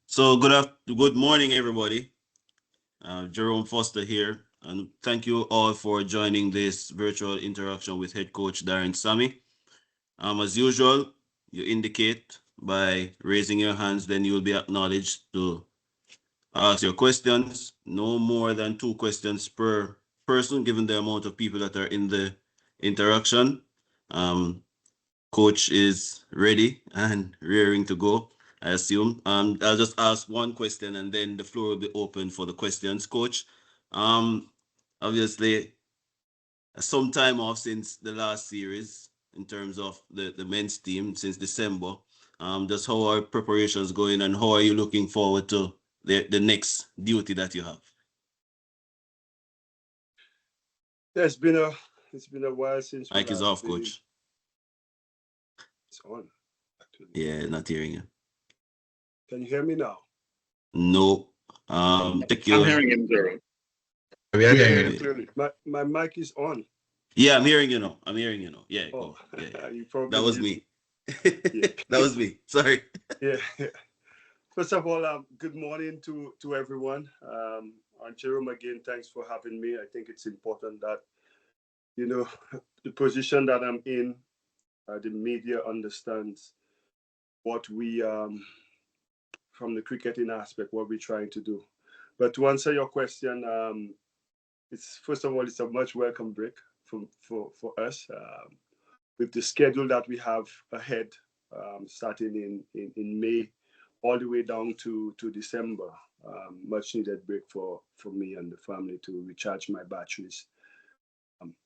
So good morning, everybody. Jerome Foster here, and thank you all for joining this virtual interaction with head coach Darren Sammy. As usual, you indicate by raising your hands, then you will be acknowledged to ask your questions. No more than 2 questions per person, given the amount of people that are in the interaction. Um, Coach is ready and rearing to go, I assume. I'll just ask one question and then the floor will be open for the questions. Coach, obviously, some time off since the last series in terms of the men's team since December. Just how are preparations going and how are you looking forward to the next duty that you have? Yeah, it's been a while since we Mike is last off, played. Coach. It's on, actually. Yeah, not hearing you. Can you hear me now? No. Take I'm your. hearing him, Jerome. We are Yeah, hearing yeah, you. clearly. My mic is on. Yeah, I'm hearing you now. I'm hearing you now. Yeah, Oh, cool. Yeah. you probably That was mute me. Yeah. That was me. Sorry. Yeah. First of all, good morning to everyone. And Jerome, again, thanks for having me. I think it's important that the position that I'm in, the media understands what we from the cricketing aspect, what we're trying to do. But to answer your question, it's first of all, it's a much welcome break for us with the schedule that we have ahead, starting in May, all the way down to December. Much needed break for me and the family to recharge my batteries.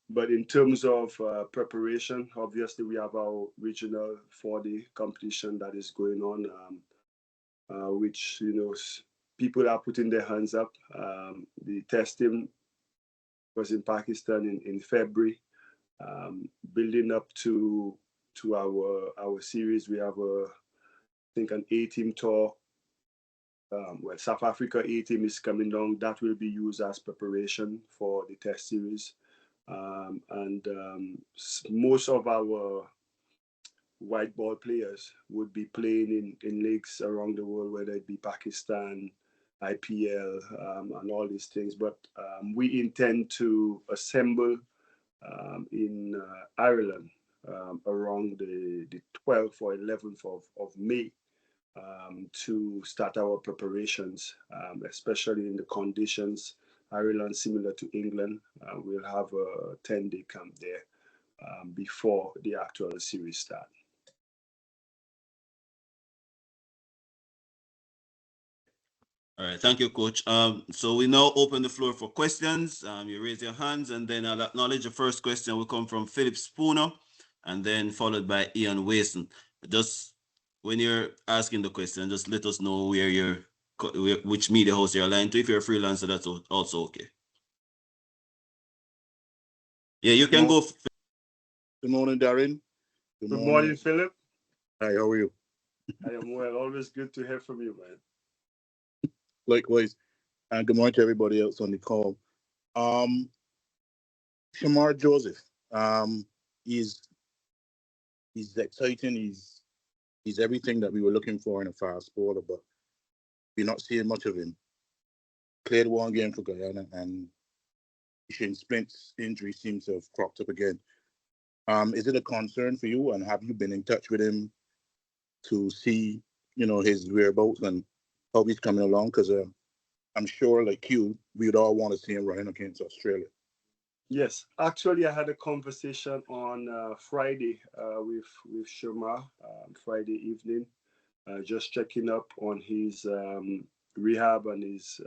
But in terms of preparation, obviously we have our regional 4-day competition that is going on, which people are putting their hands up. The testing was in Pakistan in February, building up to our series. We have I think an A-team tour. Well, South Africa A-team is coming down. That will be used as preparation for the test series. And most of our white ball players would be playing in leagues around the world, whether it be Pakistan, IPL, and all these things. But we intend to assemble in Ireland around the 12th or 11th of May to start our preparations, especially in the conditions. Ireland, similar to England, we'll have a 10-day camp there before the actual series start. All right, thank you, Coach. So we now open the floor for questions. You raise your hands, and then I'll acknowledge the first question will come from Philip Spooner, and then followed by Ian Wason. Just when you're asking the question, just let us know which media house you're aligned to. If you're a freelancer, that's also okay. Yeah, you can go. Good morning, Darren. Good morning, Philip. Hi, how are you? I am well. Always good to hear from you, man. Likewise. And good morning to everybody else on the call. Shamar Joseph, he's exciting. He's everything that we were looking for in a fast bowler, but we're not seeing much of him. Played one game for Guyana, and Shane Splint's injury seems to have cropped up again. Is it a concern for you, and have you been in touch with him to see, his whereabouts and how he's coming along? Because I'm sure, like you, we'd all want to see him running against Australia. Yes, actually, I had a conversation on Friday with Shamar, Friday evening, just checking up on his rehab and his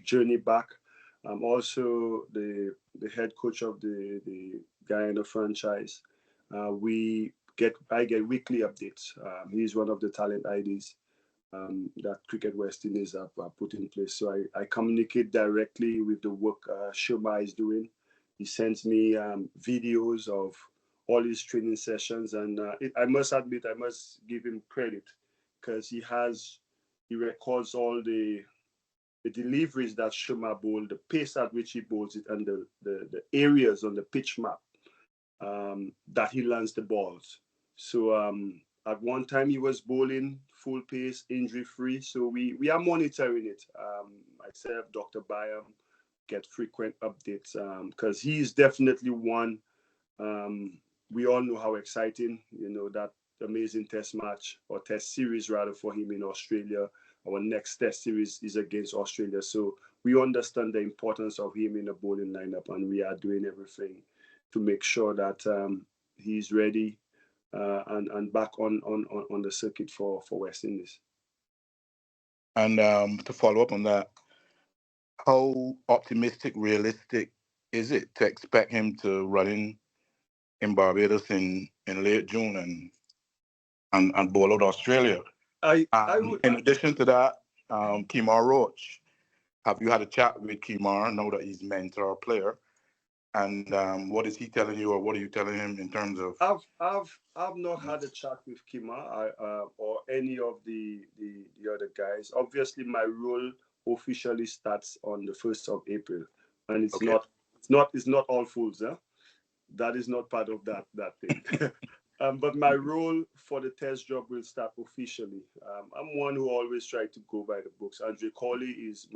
journey back. Also, the head coach of the Guyana franchise. I get weekly updates. He's one of the talent IDs that Cricket West Indies have put in place. So I communicate directly with the work Shoma is doing. He sends me videos of all his training sessions, and I must admit, I must give him credit because he records all the deliveries that Shoma bowled, the pace at which he bowls it, and the areas on the pitch map that he lands the balls. So at one time he was bowling full pace, injury free. So we are monitoring it. Myself, Dr. Byam, get frequent updates because he's definitely one. We all know how exciting, that amazing test match or test series rather for him in Australia. Our next test series is against Australia. So we understand the importance of him in the bowling lineup, and we are doing everything to make sure that he's ready and back on the circuit for West Indies. And to follow up on that, how optimistic, realistic is it to expect him to run in Barbados in late June and bowl out Australia? I would. In addition to that, Kemar Roach, have you had a chat with Kemar now that he's mentor player? And what is he telling you, or what are you telling him in terms of? I've not had a chat with Kemar or any of the other guys. Obviously, my role officially starts on the 1st of April, and Okay. it's not all fools, huh? That is not part of that thing. But my role for the test job will start officially. I'm one who always try to go by the books. Andre Colley is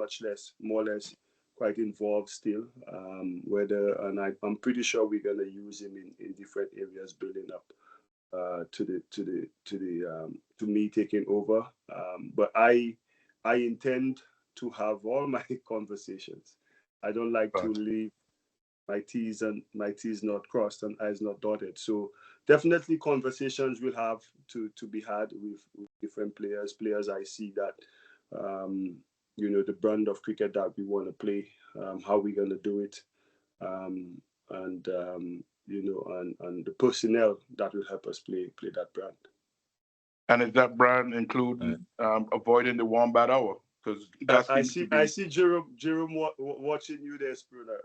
more or less, quite involved still. I'm pretty sure we're gonna use him in different areas, building up to me taking over. But I intend to have all my conversations. I don't like to leave my T's not crossed and I's not dotted. So definitely conversations will have to be had with different players I see that the brand of cricket that we want to play, how we're gonna do it, and and the personnel that will help us play that brand. And is that brand including avoiding the wombat hour? Because that I seems see to be. I see Jerome watching you there, Spooner.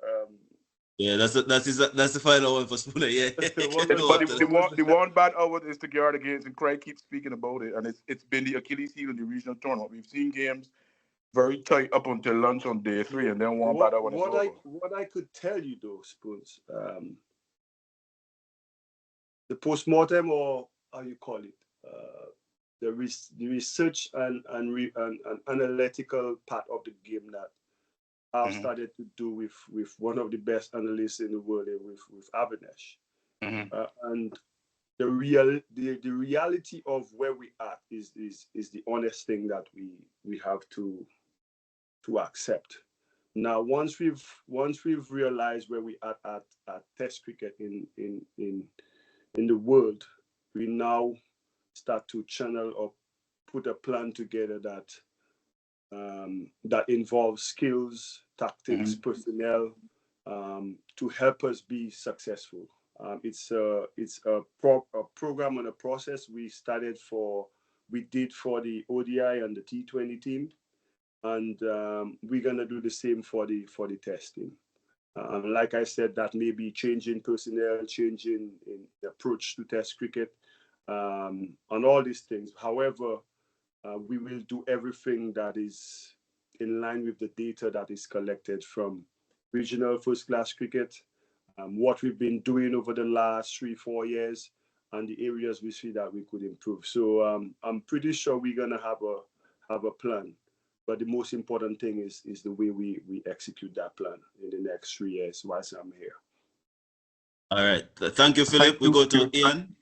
Yeah, that's the final one for Spooner. Yeah, what you was know But what? that? What was the the, one bad hour is to guard against, and Craig keeps speaking about it, and it's been the Achilles heel in the regional tournament. We've seen games very tight up until lunch on day 3, and then one bad hour and it's over. what I could tell you though, Spoons, the postmortem, or how you call it, the research and analytical part of the game that I've Mm-hmm. started to do with one of the best analysts in the world, with Avinash, Mm-hmm. and the reality of where we are is the honest thing that we have to accept. Now, once we've realized where we are at Test cricket in the world, we now start to channel or put a plan together that involves skills, tactics, Mm-hmm. personnel, to help us be successful. It's a program and a process we did for the ODI and the T20 team, and we're gonna do the same for the test team. Like I said, that may be changing personnel, changing in the approach to test cricket, and all these things. However, we will do everything that is in line with the data that is collected from regional first class cricket, what we've been doing over the last 3-4 years, and the areas we see that we could improve. So I'm pretty sure we're gonna have a plan. But the most important thing is the way we execute that plan in the next 3 years whilst I'm here. All right. Thank you, Thank Philip. We you. go to Ian.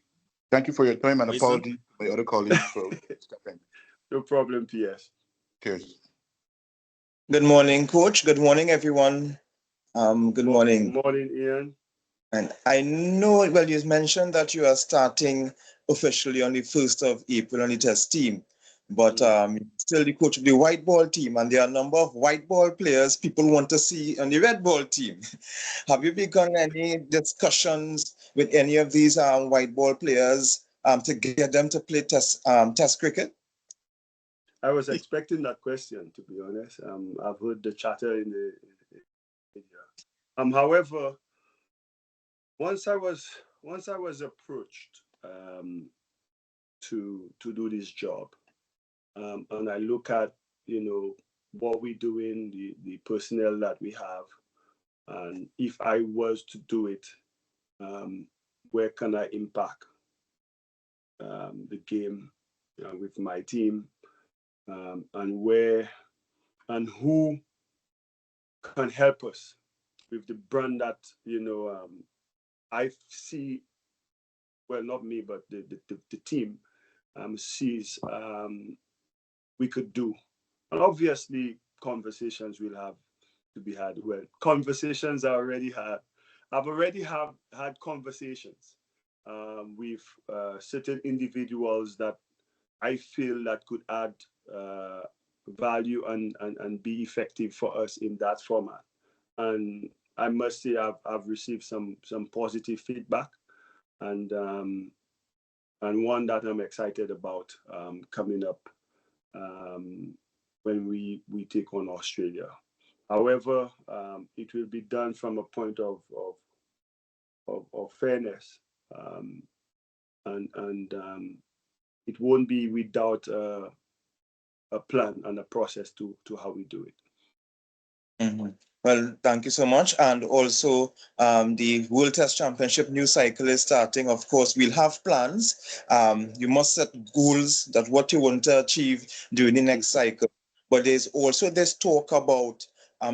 Thank you for your time, and Mason. apologies to my other colleagues for stepping. No problem, PS. Cheers. Good morning, Coach. Good morning, everyone. Good morning. Morning, Ian. And I know, well, you mentioned that you are starting officially on the 1st of April on the test team, but still the coach of the white ball team, and there are a number of white ball players people want to see on the red ball team. Have you begun any discussions with any of these white ball players to get them to play test cricket? I was expecting that question, to be honest. I've heard the chatter in the media. However, once I was approached to do this job, and I look at what we're doing, the personnel that we have, and if I was to do it, where can I impact the game with my team, and where and who can help us with the brand that I see. Well, not me, but the team sees we could do. And obviously, conversations will have to be had. Well, conversations are already had. I've already had conversations with certain individuals that I feel that could add uh, value and be effective for us in that format. And I must say I've received some positive feedback, and one that I'm excited about coming up when we take on Australia. However, it will be done from a point of fairness, um, and it won't be without a plan and a process to how we do it. Mhm. Well, thank you so much. And also, the World Test Championship new cycle is starting. Of course, we'll have plans. You must set goals that what you want to achieve during the next cycle. But there's also this talk about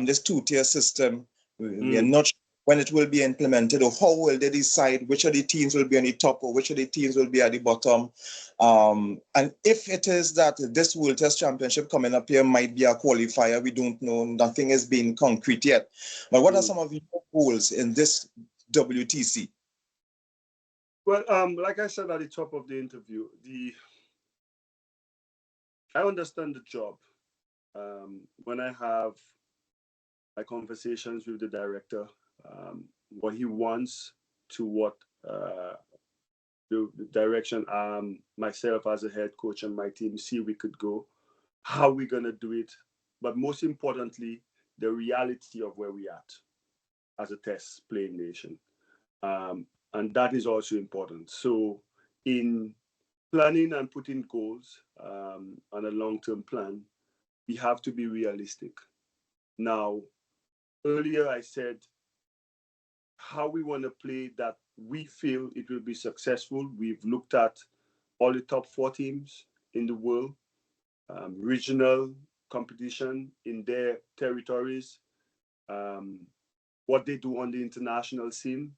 this two-tier system. We are Mm. not sure when it will be implemented or how will they decide which of the teams will be on the top or which of the teams will be at the bottom. And if it is that this World Test Championship coming up here might be a qualifier, we don't know. Nothing has been concrete yet. But what are some of your goals in this WTC? Well, like I said at the top of the interview, I understand the job. When I have my conversations with the director, what he wants to what the direction myself as a head coach and my team see we could go, how we're gonna do it, but most importantly, the reality of where we at as a test playing nation, and that is also important. So, in planning and putting goals on a long-term plan, we have to be realistic. Now, earlier I said how we want to play that we feel it will be successful. We've looked at all the top four teams in the world, regional competition in their territories, um, what they do on the international scene,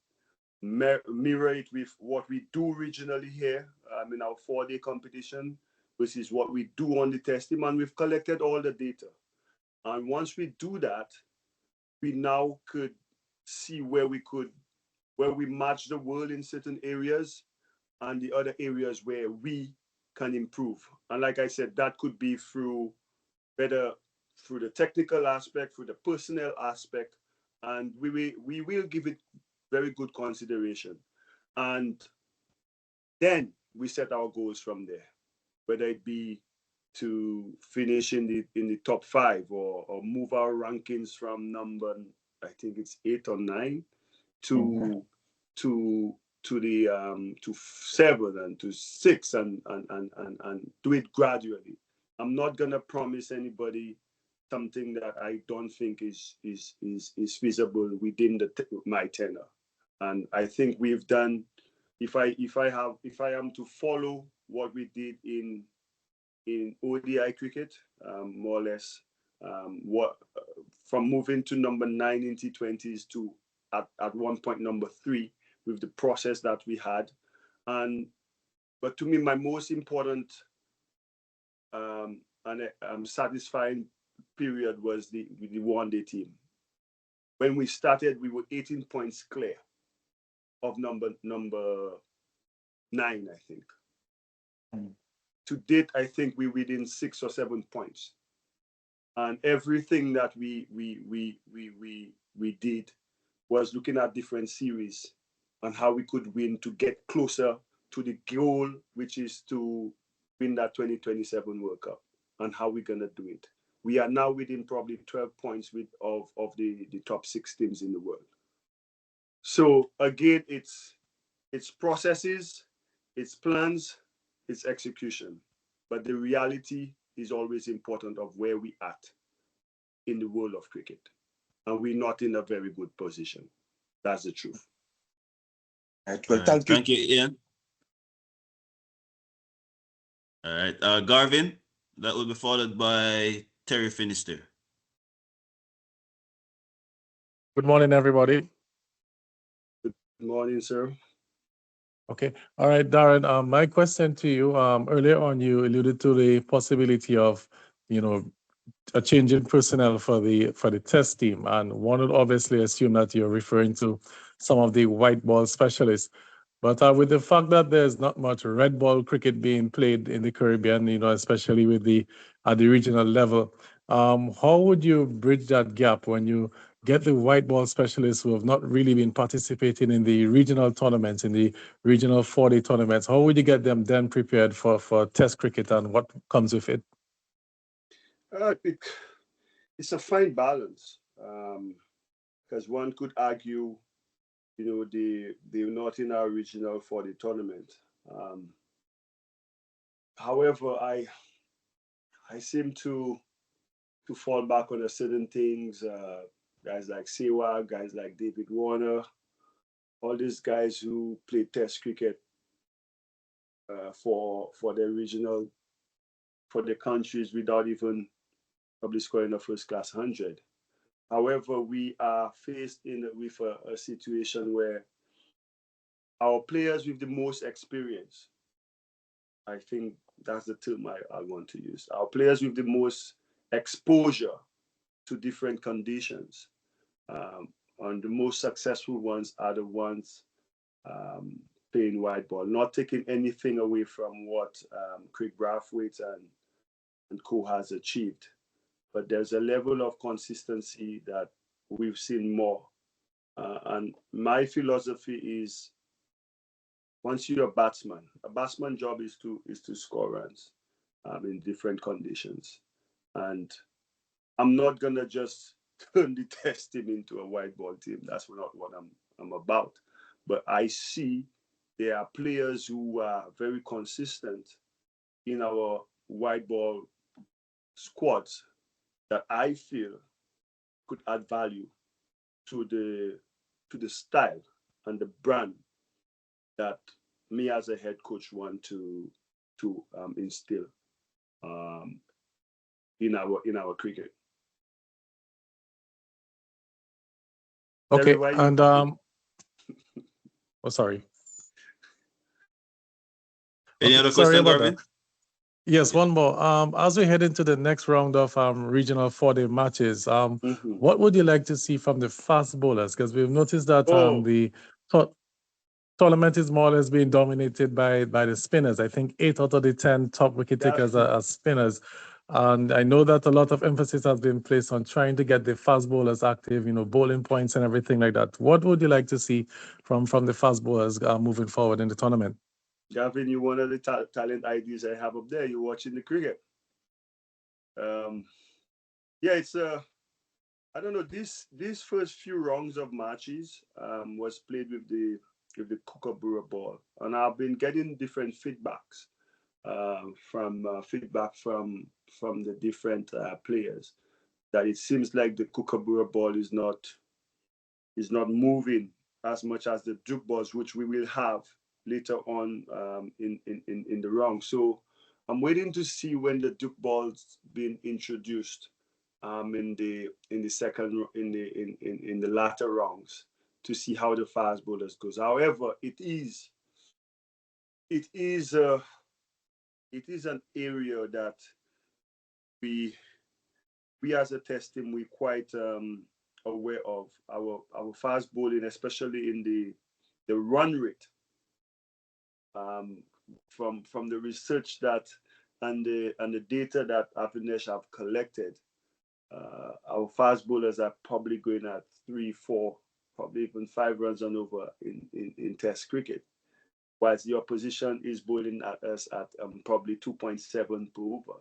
mirror it with what we do regionally here in our 4-day competition, which is what we do on the test team. And we've collected all the data. And once we do that, we now could see where we match the world in certain areas and the other areas where we can improve. And like I said, that could be better through the technical aspect, through the personnel aspect, and we will give it very good consideration. And then we set our goals from there, whether it be to finish in the top 5 or move our rankings from number, I think it's 8 or 9 to to to 7 and to 6, and do it gradually. I'm not gonna promise anybody something that I don't think is feasible within my tenure. And I think we've done. If I am to follow what we did in ODI cricket, more or less, what from moving to number 9 in T20s to at one point number 3 with the process that we had, and but to me my most important and satisfying period was the 1-day team. When we started, we were 18 points clear of number 9, I think. To date, I think we're within 6 or 7 points, and everything that we did was looking at different series and how we could win to get closer to the goal, which is to win that 2027 World Cup, and how we're gonna do it. We are now within probably 12 points of the top 6 teams in the world. So again, it's processes, it's plans, it's execution. But the reality is always important of where we at in the world of cricket. And we're not in a very good position. That's the truth. Right. All Well, right. thank you. Thank you, Ian. All right. Garvin, that will be followed by Terry Finister. Good morning, everybody. Good morning, sir. Okay. All right, Darren. My question to you. Earlier on, you alluded to the possibility of, you know, a change in personnel for the test team, and one would obviously assume that you're referring to some of the white ball specialists. But with the fact that there's not much red ball cricket being played in the Caribbean, especially with the at the regional level, how would you bridge that gap when you get the white ball specialists who have not really been participating in the regional tournaments, in the regional 4-day tournaments? How would you get them then prepared for Test cricket and what comes with it? It, it's a fine balance, because one could argue, they're not in our regional for the tournament. Um, However, I seem to fall back on a certain things. Guys like Sewa, guys like David Warner, all these guys who play Test cricket for their regional, for their countries without even probably scoring a first class 100. However, we are faced with a situation where our players with the most experience, I think that's the term I want to use, our players with the most exposure to different conditions, um, and the most successful ones are the ones playing white ball, not taking anything away from what Craig Brathwaite and co has achieved. But there's a level of consistency that we've seen more. And my philosophy is, once you're a batsman job is to score runs in different conditions. And I'm not gonna just turn the test team into a white ball team. That's not what I'm about. But I see there are players who are very consistent in our white ball squads that I feel could add value to the style and the brand that me as a head coach want to instill um, in our cricket. Terry, Okay, why you and laughing? oh, sorry. Any Okay, other sorry question, about that. Garvin? Yes, Okay. one more. As we head into the next round of regional 4-day matches, Mm-hmm. what would you like to see from the fast bowlers? Because we've noticed that Oh, the to- tournament is more or less being dominated by the spinners. I think 8 out of the 10 top wicket that takers are spinners. And I know that a lot of emphasis has been placed on trying to get the fast bowlers active, bowling points and everything like that. What would you like to see from the fast bowlers moving forward in the tournament? Gavin, you one of the talent IDs I have up there. You're watching the cricket. Um, yeah, it's I don't know. These first few rounds of matches was played with the Kookaburra ball, and I've been getting different feedbacks feedback from the different players, that it seems like the Kookaburra ball is not moving as much as the Duke balls, which we will have later on in the round. So I'm waiting to see when the Duke balls being introduced in the second in the latter rounds, to see how the fast bowlers goes. However, it is uh, it is an area that we we as a test team we quite aware of our fast bowling, especially in the run rate, um, from the research that and the data that Avinesh have collected. Our fast bowlers are probably going at 3, 4, probably even 5 runs and over in Test cricket, whilst the opposition is bowling at us at probably 2.7 per over.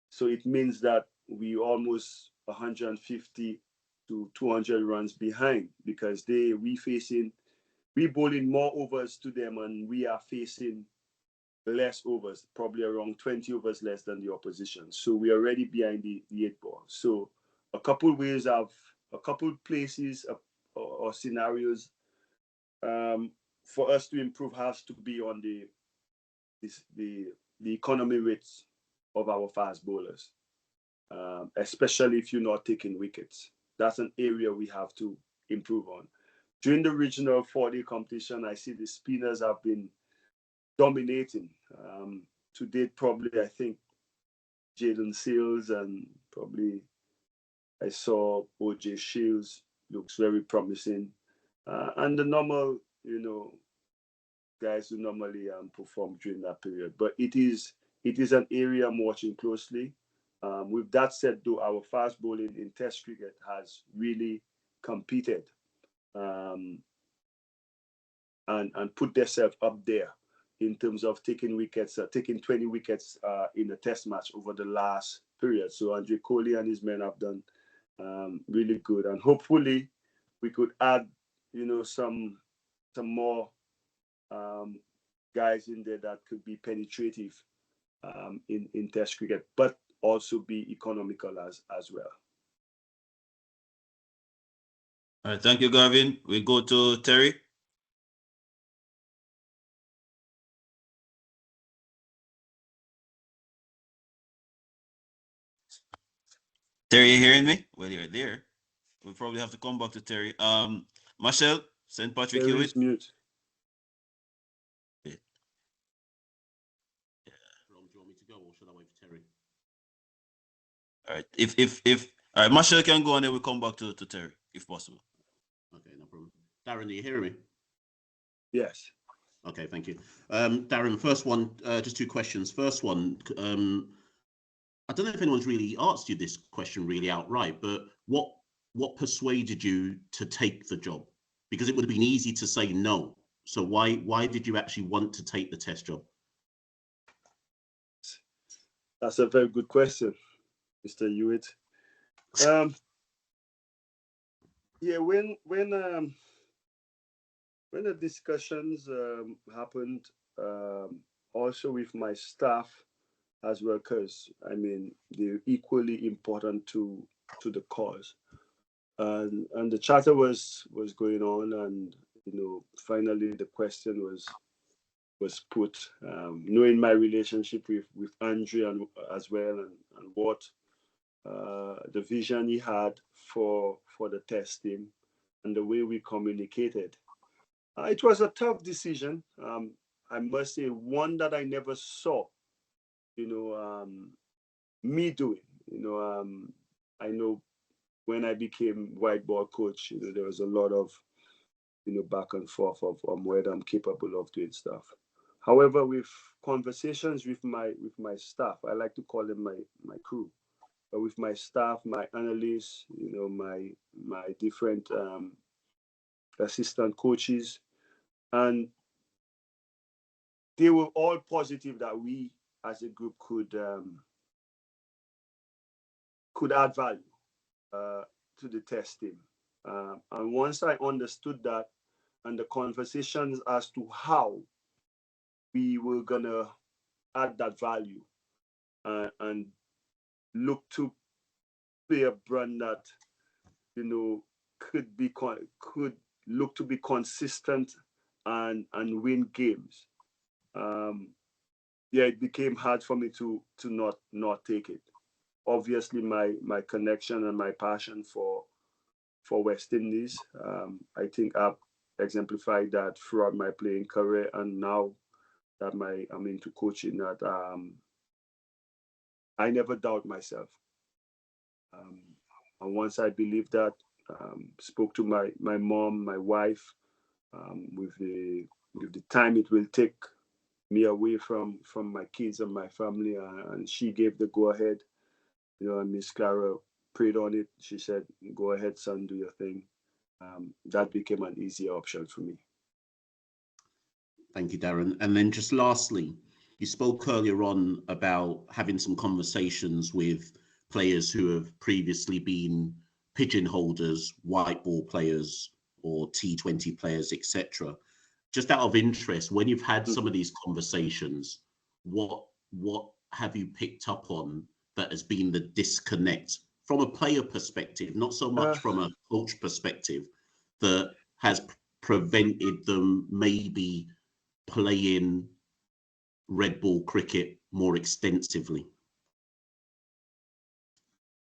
So it means that we almost 150 to 200 runs behind, because we bowling more overs to them, and we are facing less overs, probably around 20 overs less than the opposition. So we are already behind the 8 ball. So a couple places or scenarios for us to improve has to be on the economy rates of our fast bowlers, especially if you're not taking wickets. That's an area we have to improve on. During the regional 4-day competition, I see the spinners have been dominating. To date, probably, I think Jaden Seals and probably I saw OJ Shields looks very promising. And the normal, guys who normally perform during that period. But it is an area I'm watching closely. With that said, though, our fast bowling in Test cricket has really competed and put themselves up there in terms of taking wickets, taking 20 wickets in a Test match over the last period. So Andre Kohli and his men have done really good, and hopefully we could add, some more guys in there that could be penetrative in Test cricket, but also be economical as well. All right, thank you, Garvin. We go to Terry. Terry, you hearing me? Well, you're there. We'll probably have to come back to Terry. Marshall, St. Patrick Hewitt. Mute. Yeah. Do you want me to go, or should I wait for Terry? All right. If all right, Marshall can go and then we'll come back to Terry, if possible. Okay, no problem. Darren, do you hear me? Yes. Okay, thank you. Darren, first one, just two questions. First one, I don't know if anyone's really asked you this question really outright, but what persuaded you to take the job? Because it would have been easy to say no. So why did you actually want to take the Test job? That's a very good question, Mr. Hewitt. Yeah, when the discussions happened, also with my staff as well, because I mean they're equally important to the cause, and the charter was going on, and finally the question was put, knowing my relationship with Andrew and as well, and what the vision he had for the Test team and the way we communicated. It was a tough decision. I must say, one that I never saw, me doing. I know when I became white ball coach, there was a lot of, back and forth of whether I'm capable of doing stuff. However, with conversations with my staff, I like to call them my crew, but with my staff, my analysts, my different assistant coaches, and they were all positive that we as a group could add value to the Test team. And once I understood that, and the conversations as to how we were gonna add that value and look to be a brand that could look to be consistent and win games. It became hard for me to not take it. Obviously, my connection and my passion for West Indies, I think I've exemplified that throughout my playing career, and now that I'm into coaching, that I never doubt myself. And once I believed that, spoke to my mom, my wife, with the time it will take me away from my kids and my family, and she gave the go ahead. And Miss Clara prayed on it. She said, "Go ahead, son, do your thing." That became an easier option for me. Thank you, Darren. And then just lastly, you spoke earlier on about having some conversations with players who have previously been pigeon holders, white ball players, or T20 players, etc. Just out of interest, when you've had some of these conversations, what have you picked up on that has been the disconnect from a player perspective, not so much from a coach perspective, that has prevented them maybe playing red ball cricket more extensively?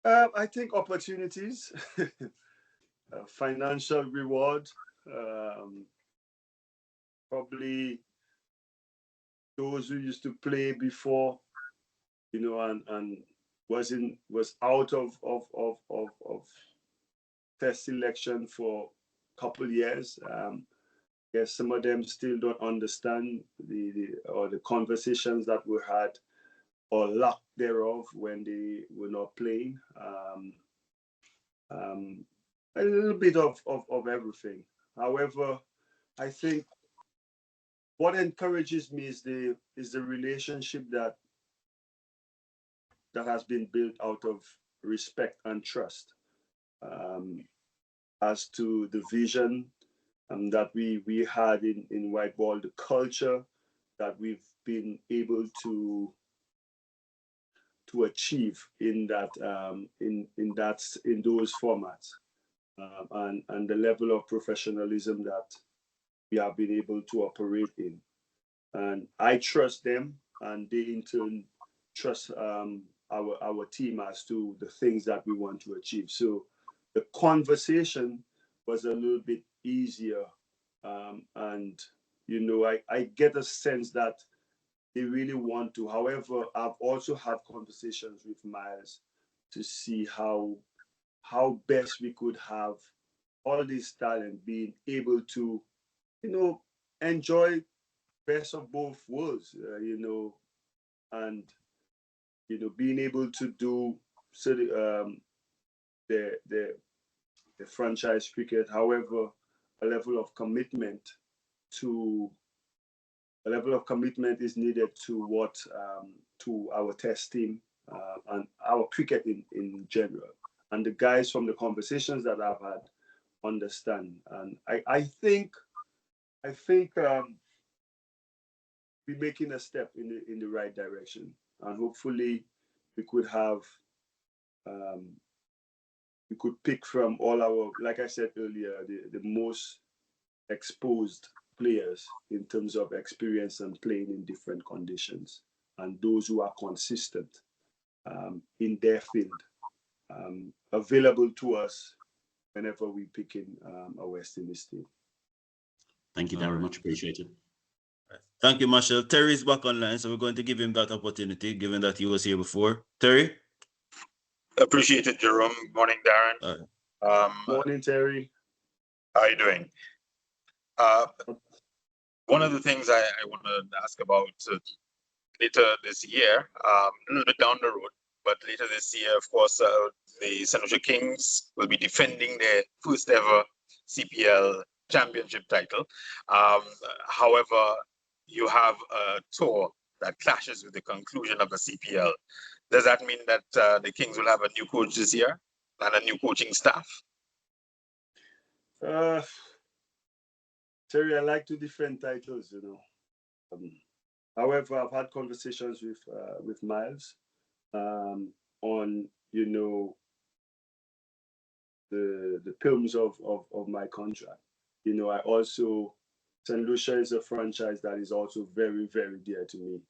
I think opportunities, financial reward, probably those who used to play before, and was out of test selection for a couple years. Yes, some of them still don't understand the conversations that we had or lack thereof when they were not playing. A little bit of everything. However, I think what encourages me is the relationship that has been built out of respect and trust, as to the vision that we had in white ball, the culture that we've been able to achieve in that in those formats, and the level of professionalism that we have been able to operate in. And I trust them, and they in turn trust our team as to the things that we want to achieve. So the conversation was a little bit easier, and I get a sense that they really want to. However, I've also had conversations with Miles to see how best we could have all this talent being able to, enjoy best of both worlds, and being able to do so the franchise cricket. However, a level of commitment to is needed to what to our test team, and our cricket in general. And the guys from the conversations that I've had understand, and I think we're making a step in the right direction, and hopefully we could have we could pick from all our, like I said earlier, the most exposed players in terms of experience and playing in different conditions, and those who are consistent in their field, available to us whenever we pick in a West Indies team. Thank you, Darren. Much appreciated. Thank you, Marshall. Terry is back online, so we're going to give him that opportunity, given that he was here before. Terry? Appreciate it, Jerome. Morning, Darren. Morning, Terry. How are you doing? One of the things I want to ask about later this year, a little bit down the road, but later this year, of course, the St. Lucia Kings will be defending their first ever CPL championship title. However, you have a tour that clashes with the conclusion of the CPL. Does that mean that the Kings will have a new coach this year and a new coaching staff? Terry, I like to defend titles, however, I've had conversations with Miles on the terms of my contract. I also, St. Lucia is a franchise that is also very, very dear to me.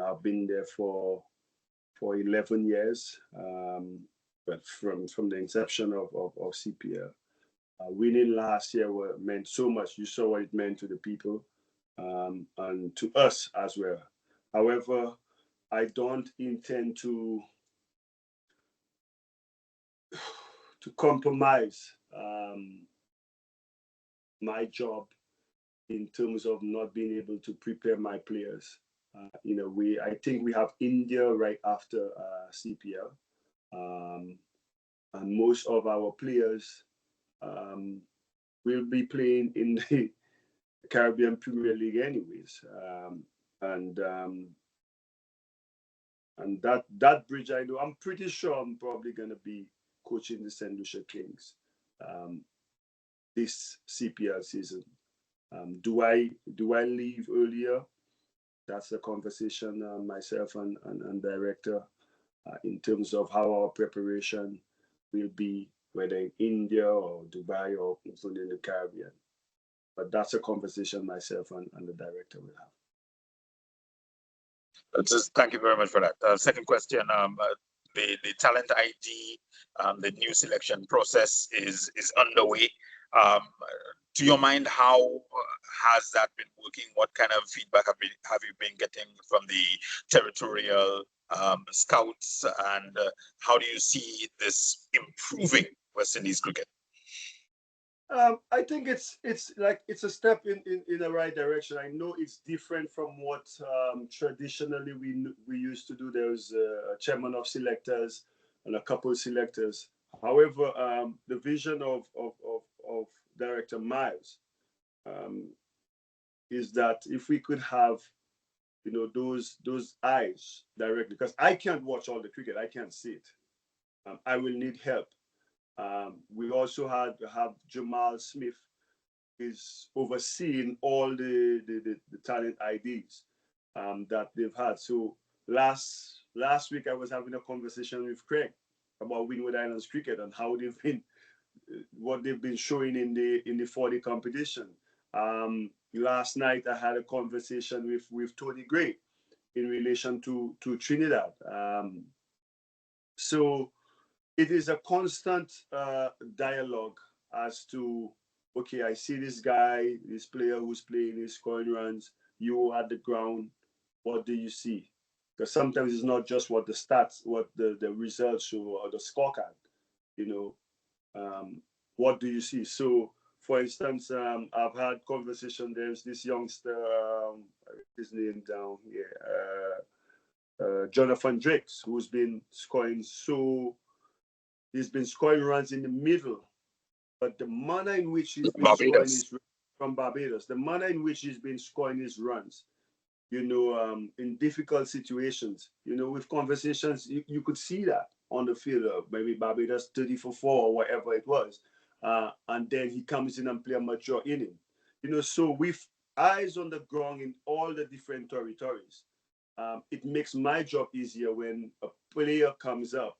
I've been there for 11 years, but from the inception of CPL. Winning last year meant so much. You saw what it meant to the people, and to us as well. However, I don't intend to compromise my job in terms of not being able to prepare my players. In a way, I think we have India right after CPL, and most of our players will be playing in the Caribbean Premier League anyways, and that bridge, I know, I'm pretty sure I'm probably going to be coaching the St. Lucia Kings this CPL season. Do I leave earlier? That's a conversation myself and director in terms of how our preparation will be, whether in India or Dubai or even in the Caribbean. But that's a conversation myself and the director will have. Thank you very much for that. Second question, the talent ID, the new selection process is underway. To your mind, how has that been working? What kind of feedback have you been getting from the territorial scouts, and how do you see this improving West Indies cricket? I think it's a step in the right direction. I know it's different from what traditionally we used to do. There was a chairman of selectors and a couple of selectors. However, the vision of Director Miles is that if we could have, you know, those eyes directly, because I can't watch all the cricket, I can't see it. I will need help. We also have Jamal Smith is overseeing all the talent IDs that they've had. So last week I was having a conversation with Craig about Windward Islands cricket and how they've been, what they've been showing in the 40 competition. Last night I had a conversation with Tony Gray in relation to Trinidad. So it is a constant dialogue as to, okay, I see this guy, this player who's playing, his scoring runs, you at the ground, what do you see? Because sometimes it's not just what the stats, what the results show or the scorecard, you know, what do you see? So, for instance, I've had conversation, there's this youngster, his name down here, Jonathan Drakes, who's been scoring he's been scoring runs in the middle, but the manner in which he's been scoring his from Barbados, the manner in which he's been scoring his runs, you know, in difficult situations, you know, with conversations, you could see that on the field, maybe Barbados 30 for 4 or whatever it was, and then he comes in and play a mature inning, you know. So with eyes on the ground in all the different territories, it makes my job easier when a player comes up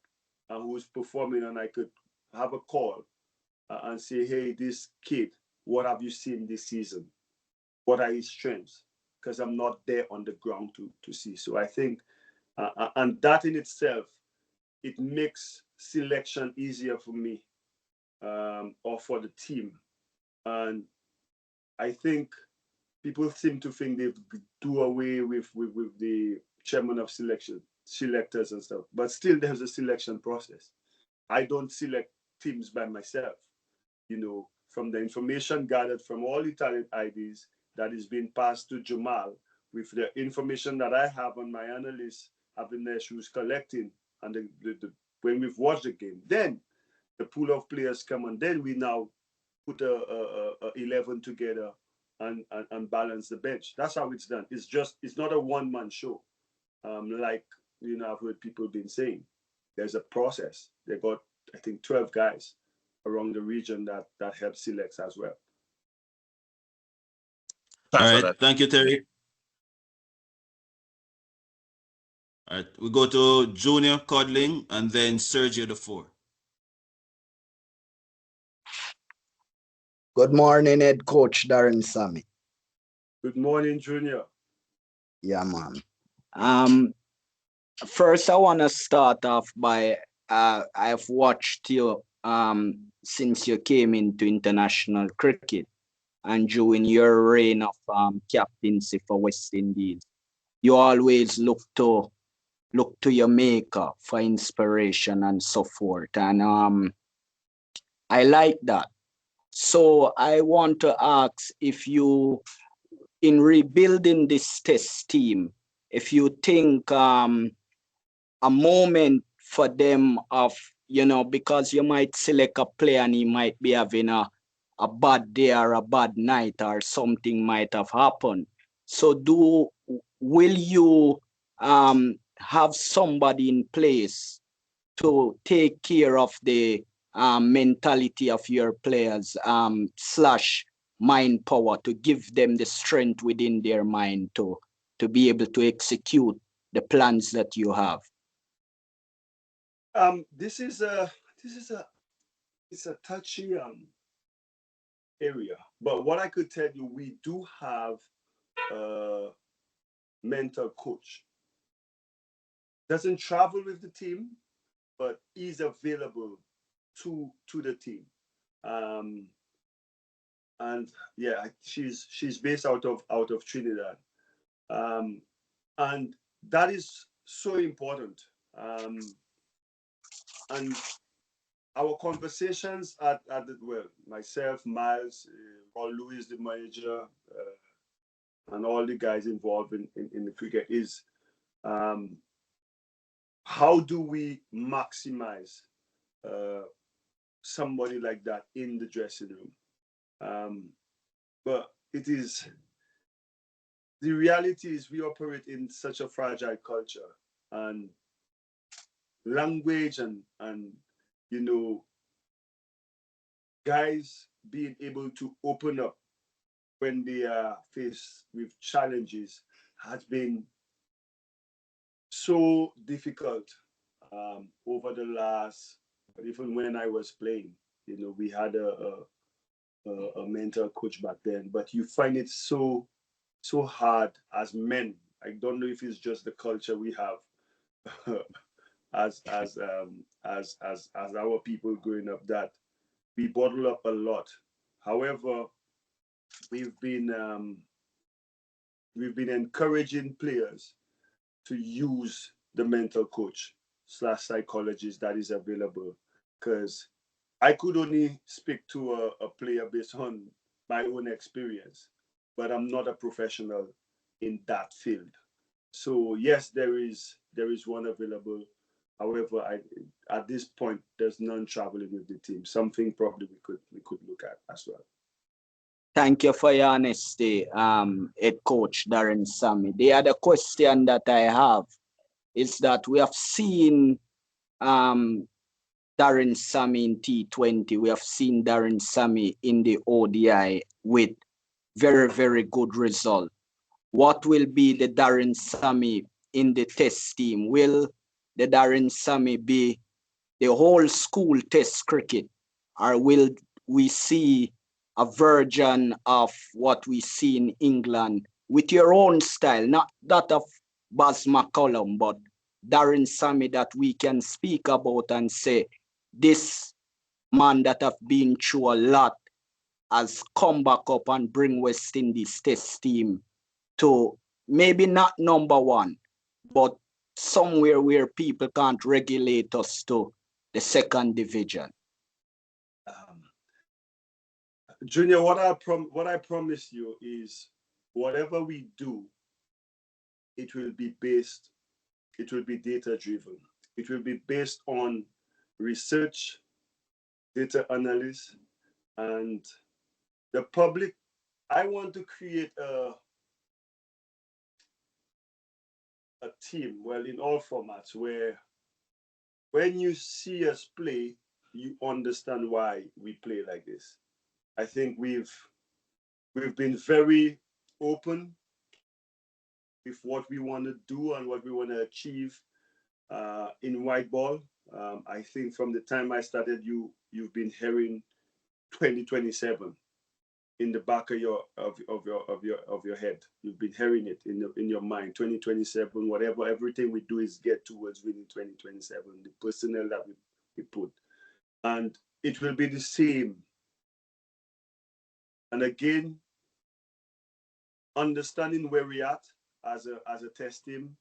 who's performing, and I could have a call and say, hey, this kid, what have you seen this season? What are his strengths? Because I'm not there on the ground to see. So I think, and that in itself, it makes selection easier for me or for the team. And I think people seem to think they've do away with the chairman of selectors and stuff, but still there's a selection process. I don't select teams by myself. You know, from the information gathered from all the talent IDs that is being passed to Jamal, with the information that I have on my analysts having their shoes collecting, and when we've watched the game, then the pool of players come, and then we now put a 11 together and balance the bench. That's how it's done. It's not a one-man show, like, you know, I've heard people been saying. There's a process. They got, I think, 12 guys around the region that help selects as well. All right, thank you, Terry. All right, we go to Junior Codling and then Sergio the four. Good morning, head coach Darren Sammy. Good morning, Junior. Yeah, man. First, I want to start off by I've watched you since you came into international cricket and during your reign of captaincy for West Indies. You always look to your maker for inspiration and so forth, and I like that. So I want to ask if you, in rebuilding this test team, if you think a moment for them of, you know, because you might select a player and he might be having a bad day or a bad night or something might have happened. So will you have somebody in place to take care of the mentality of your players / mind power, to give them the strength within their mind to be able to execute the plans that you have? This is a touchy area, but what I could tell you, we do have a mental coach doesn't travel with the team, but is available to the team. And yeah, she's based out of Trinidad, and that is so important. And our conversations at well, myself, Miles, Paul Louis, the manager, and all the guys involved in the cricket is how do we maximize somebody like that in the dressing room? But it is the reality is we operate in such a fragile culture, and language and you know guys being able to open up when they are faced with challenges has been so difficult over the last, even when I was playing. We had a mental coach back then, but you find it so hard as men. I don't know if it's just the culture we have as our people growing up, that we bottle up a lot. However, we've been encouraging players to use the mental coach / psychologist that is available, because I could only speak to a player based on my own experience, but I'm not a professional in that field. So yes, there is one available. However, at this point there's none traveling with the team. Something probably we could look at as well. Thank you for your honesty, head coach Darren Sammy. The other question that I have is that we have seen Darren Sammy in T20. We have seen Darren Sammy in the ODI with very, very good result. What will be the Darren Sammy in the test team? Will the Darren Sammy be the whole school test cricket, or will we see a version of what we see in England with your own style, not that of Baz McCollum, but Darren Sammy that we can speak about and say, this man that have been through a lot has come back up and bring West Indies test team to maybe not number one, but somewhere where people can't regulate us to the second division. Junior, what I promise you is whatever we do, it will be data driven. It will be based on research, data analysis, and the public. I want to create a team, well, in all formats, where when you see us play, you understand why we play like this. I think we've been very open with what we want to do and what we want to achieve in white ball. I think from the time I started, you've been hearing 2027 in the back of your head. You've been hearing it in your mind. 2027, whatever, everything we do is get towards winning 2027. The personnel that we put, and it will be the same. And again, understanding where we at as a test team,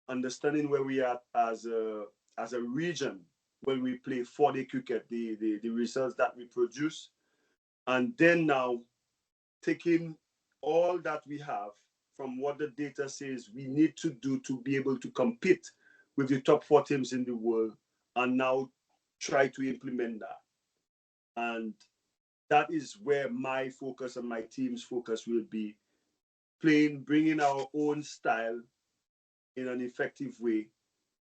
understanding where we are as a region when we play 4-day cricket, the results that we produce, and then now taking all that we have from what the data says we need to do to be able to compete with the top 4 teams in the world, and now try to implement that. And that is where my focus and my team's focus will be, bringing our own style in an effective way,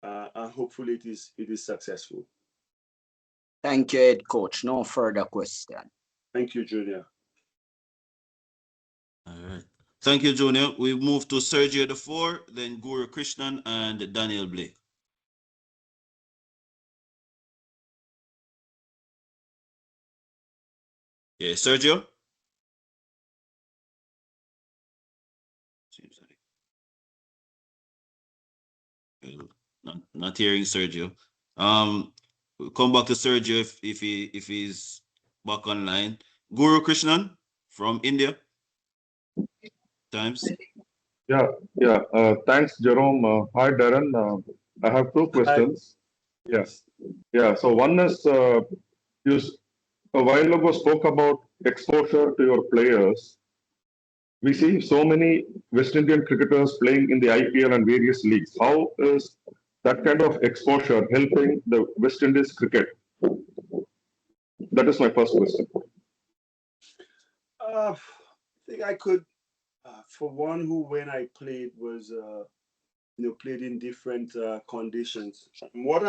and hopefully it is successful. Thank you, head coach. No further question. Thank you, Junior. All right. Thank you, Junior. We move to Sergio the 4, then Guru Krishnan and Daniel Blake. Yeah, Sergio. Seems like not hearing Sergio. We'll come back to Sergio if he's back online. Guru Krishnan from India Times. Yeah, yeah. Thanks, Jerome. Hi, Darren. I have two Hi. questions. Yeah, Yes. yeah. So one is a while ago spoke about exposure to your players. We see so many West Indian cricketers playing in the IPL and various leagues. How is that kind of exposure helping the West Indies cricket? That is my first question. I think I could, for one, who when I played was, played in different conditions. What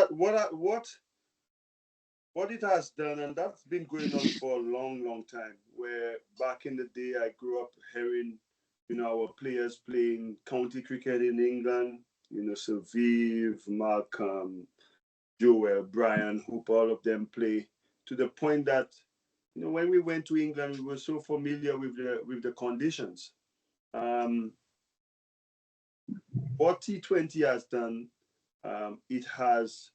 it has done, and that's been going on for a long, long time. Where back in the day, I grew up hearing, our players playing county cricket in England. So Viv, Malcolm, Joel, Brian, Hoop, all of them play to the point that when we went to England, we were so familiar with the conditions. Um, what T20 has done, it has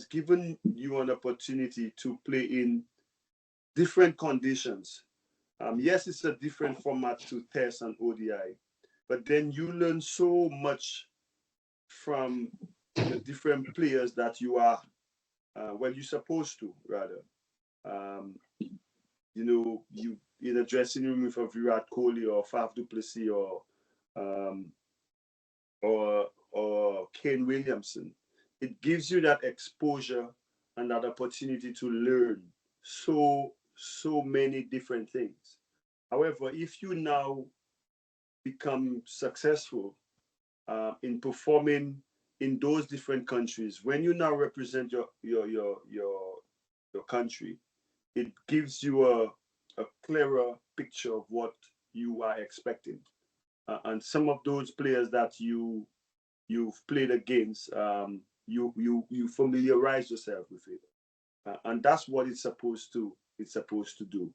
given you an opportunity to play in different conditions. Yes, it's a different format to Test and ODI, but then you learn so much from the different players that you are, you're supposed to rather. Um, you in a dressing room with a Virat Kohli or Faf du Plessis um, or Kane Williamson. It gives you that exposure and that opportunity to learn so many different things. However, if you now become successful in performing in those different countries, when you now represent your country, it gives you a clearer picture of what you are expecting. And some of those players that you've played against, you familiarize yourself with it, and that's what it's supposed to do.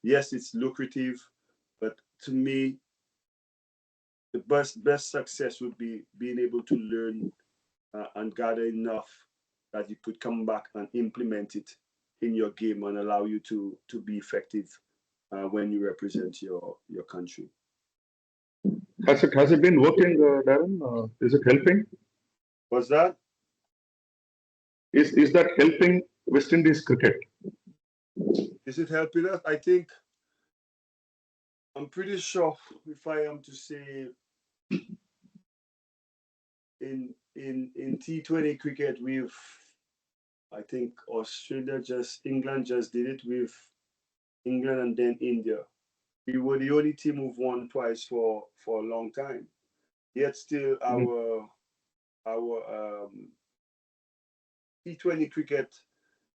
Yes, it's lucrative, but to me, the best success would be being able to learn and gather enough that you could come back and implement it in your game and allow you to be effective when you represent your country. Has it been working, Darren? Is it helping? What's that? Is that helping West Indies cricket? Is it helping us? I think I'm pretty sure if I am to say in T20 cricket, I think England just did it with England and then India. We were the only team who've won twice for a long time. Yet still Mhm. our T20 cricket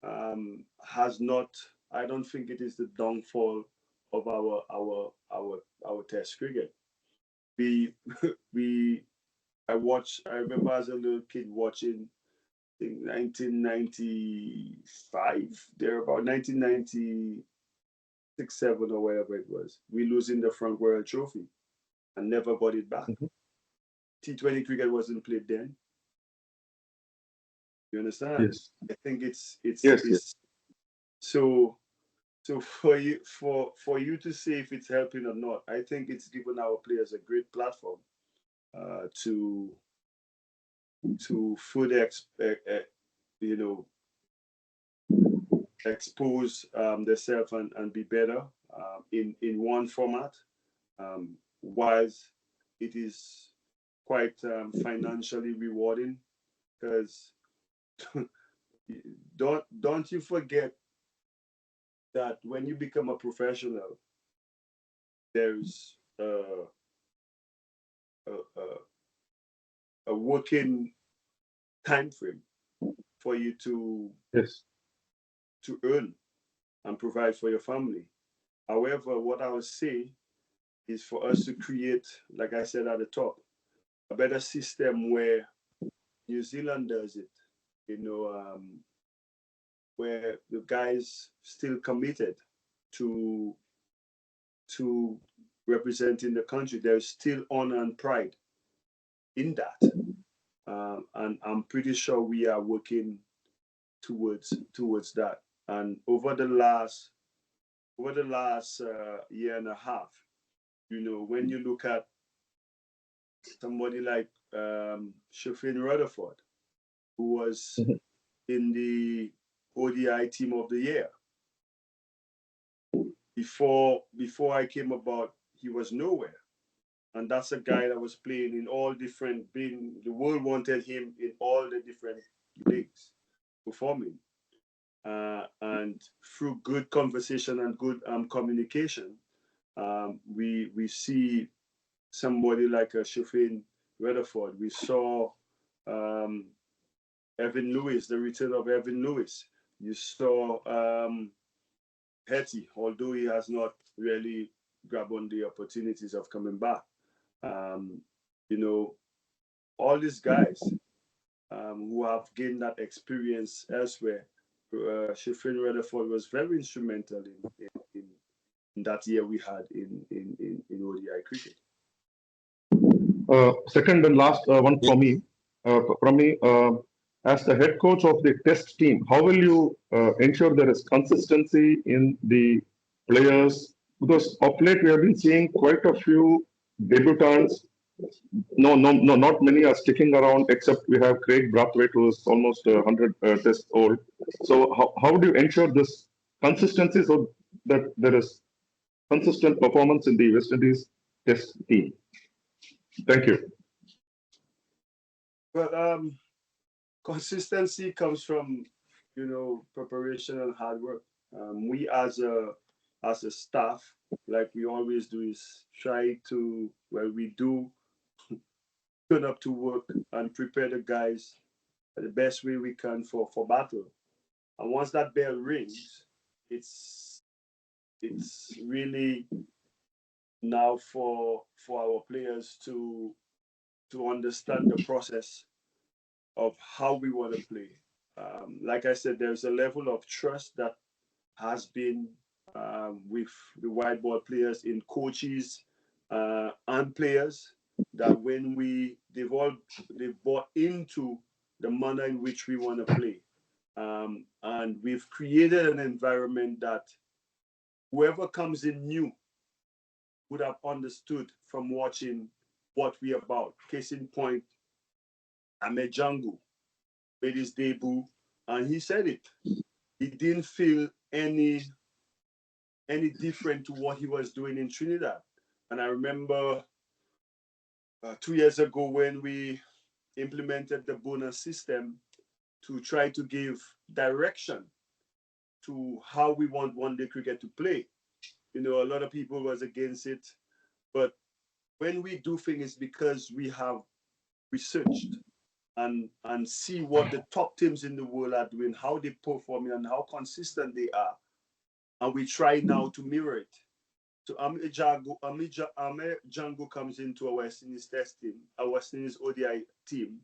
has not. I don't think it is the downfall of our Test cricket. We we I remember as a little kid watching in 1995, there about 1996, 7 or whatever it was. We losing the Frank Worrell Trophy and never got it back. Mhm. T20 cricket wasn't played then. You understand? Yes. I think it's Yes. Yes. so for you to say if it's helping or not, I think it's given our players a great platform to further you know expose themselves and be better in one format, whilst it is quite financially rewarding because don't you forget that when you become a professional, there's a working time frame for you Yes. to earn and provide for your family. However, what I would say is for us to create, like I said at the top, a better system where New Zealand does it, where the guys still committed to to representing the country. There's still honor and pride in that. And I'm pretty sure we are working towards that. And over the last year and a half, when you look at somebody like Shafin Rutherford, who was in the ODI Team of the Year. Before I came about, he was nowhere. And that's a guy that was playing in all different, the world wanted him in all the different leagues, performing. And through good conversation and good communication, we see somebody like a Shafin Rutherford. We saw Evan Lewis, the return of Evan Lewis. You saw Hetty, although he has not really grabbed on the opportunities of coming back. All these guys who have gained that experience elsewhere. Shafin Rutherford was very instrumental in that year we had in ODI cricket. Second and last one for me, from me, as the head coach of the test team, how will you ensure there is consistency in the players? Because of late we have been seeing quite a few debutants. No, not many are sticking around, except we have Craig Brathwaite, who is almost 100 tests old. So how do you ensure this consistency so that there is consistent performance in the West Indies test team? Thank you. Well, consistency comes from preparation and hard work. We as a staff, like we always do, is try to we do turn up to work and prepare the guys the best way we can for battle. And once that bell rings, it's really now for our players to understand the process of how we want to play. Like I said, there's a level of trust that has been with the white ball players, in coaches and players, that when they've bought into the manner in which we want to play. And we've created an environment that whoever comes in new would have understood from watching what we're about. Case in point, Ahmed Django made his debut, and he said it. He didn't feel any different to what he was doing in Trinidad. And I remember 2 years ago when we implemented the bonus system to try to give direction to how we want one-day cricket to play. A lot of people was against it, but when we do things, because we have researched and see what the top teams in the world are doing, how they perform and how consistent they are, and we try now to mirror it. So Ahmed Django comes into our West Indies test team, our West Indies ODI team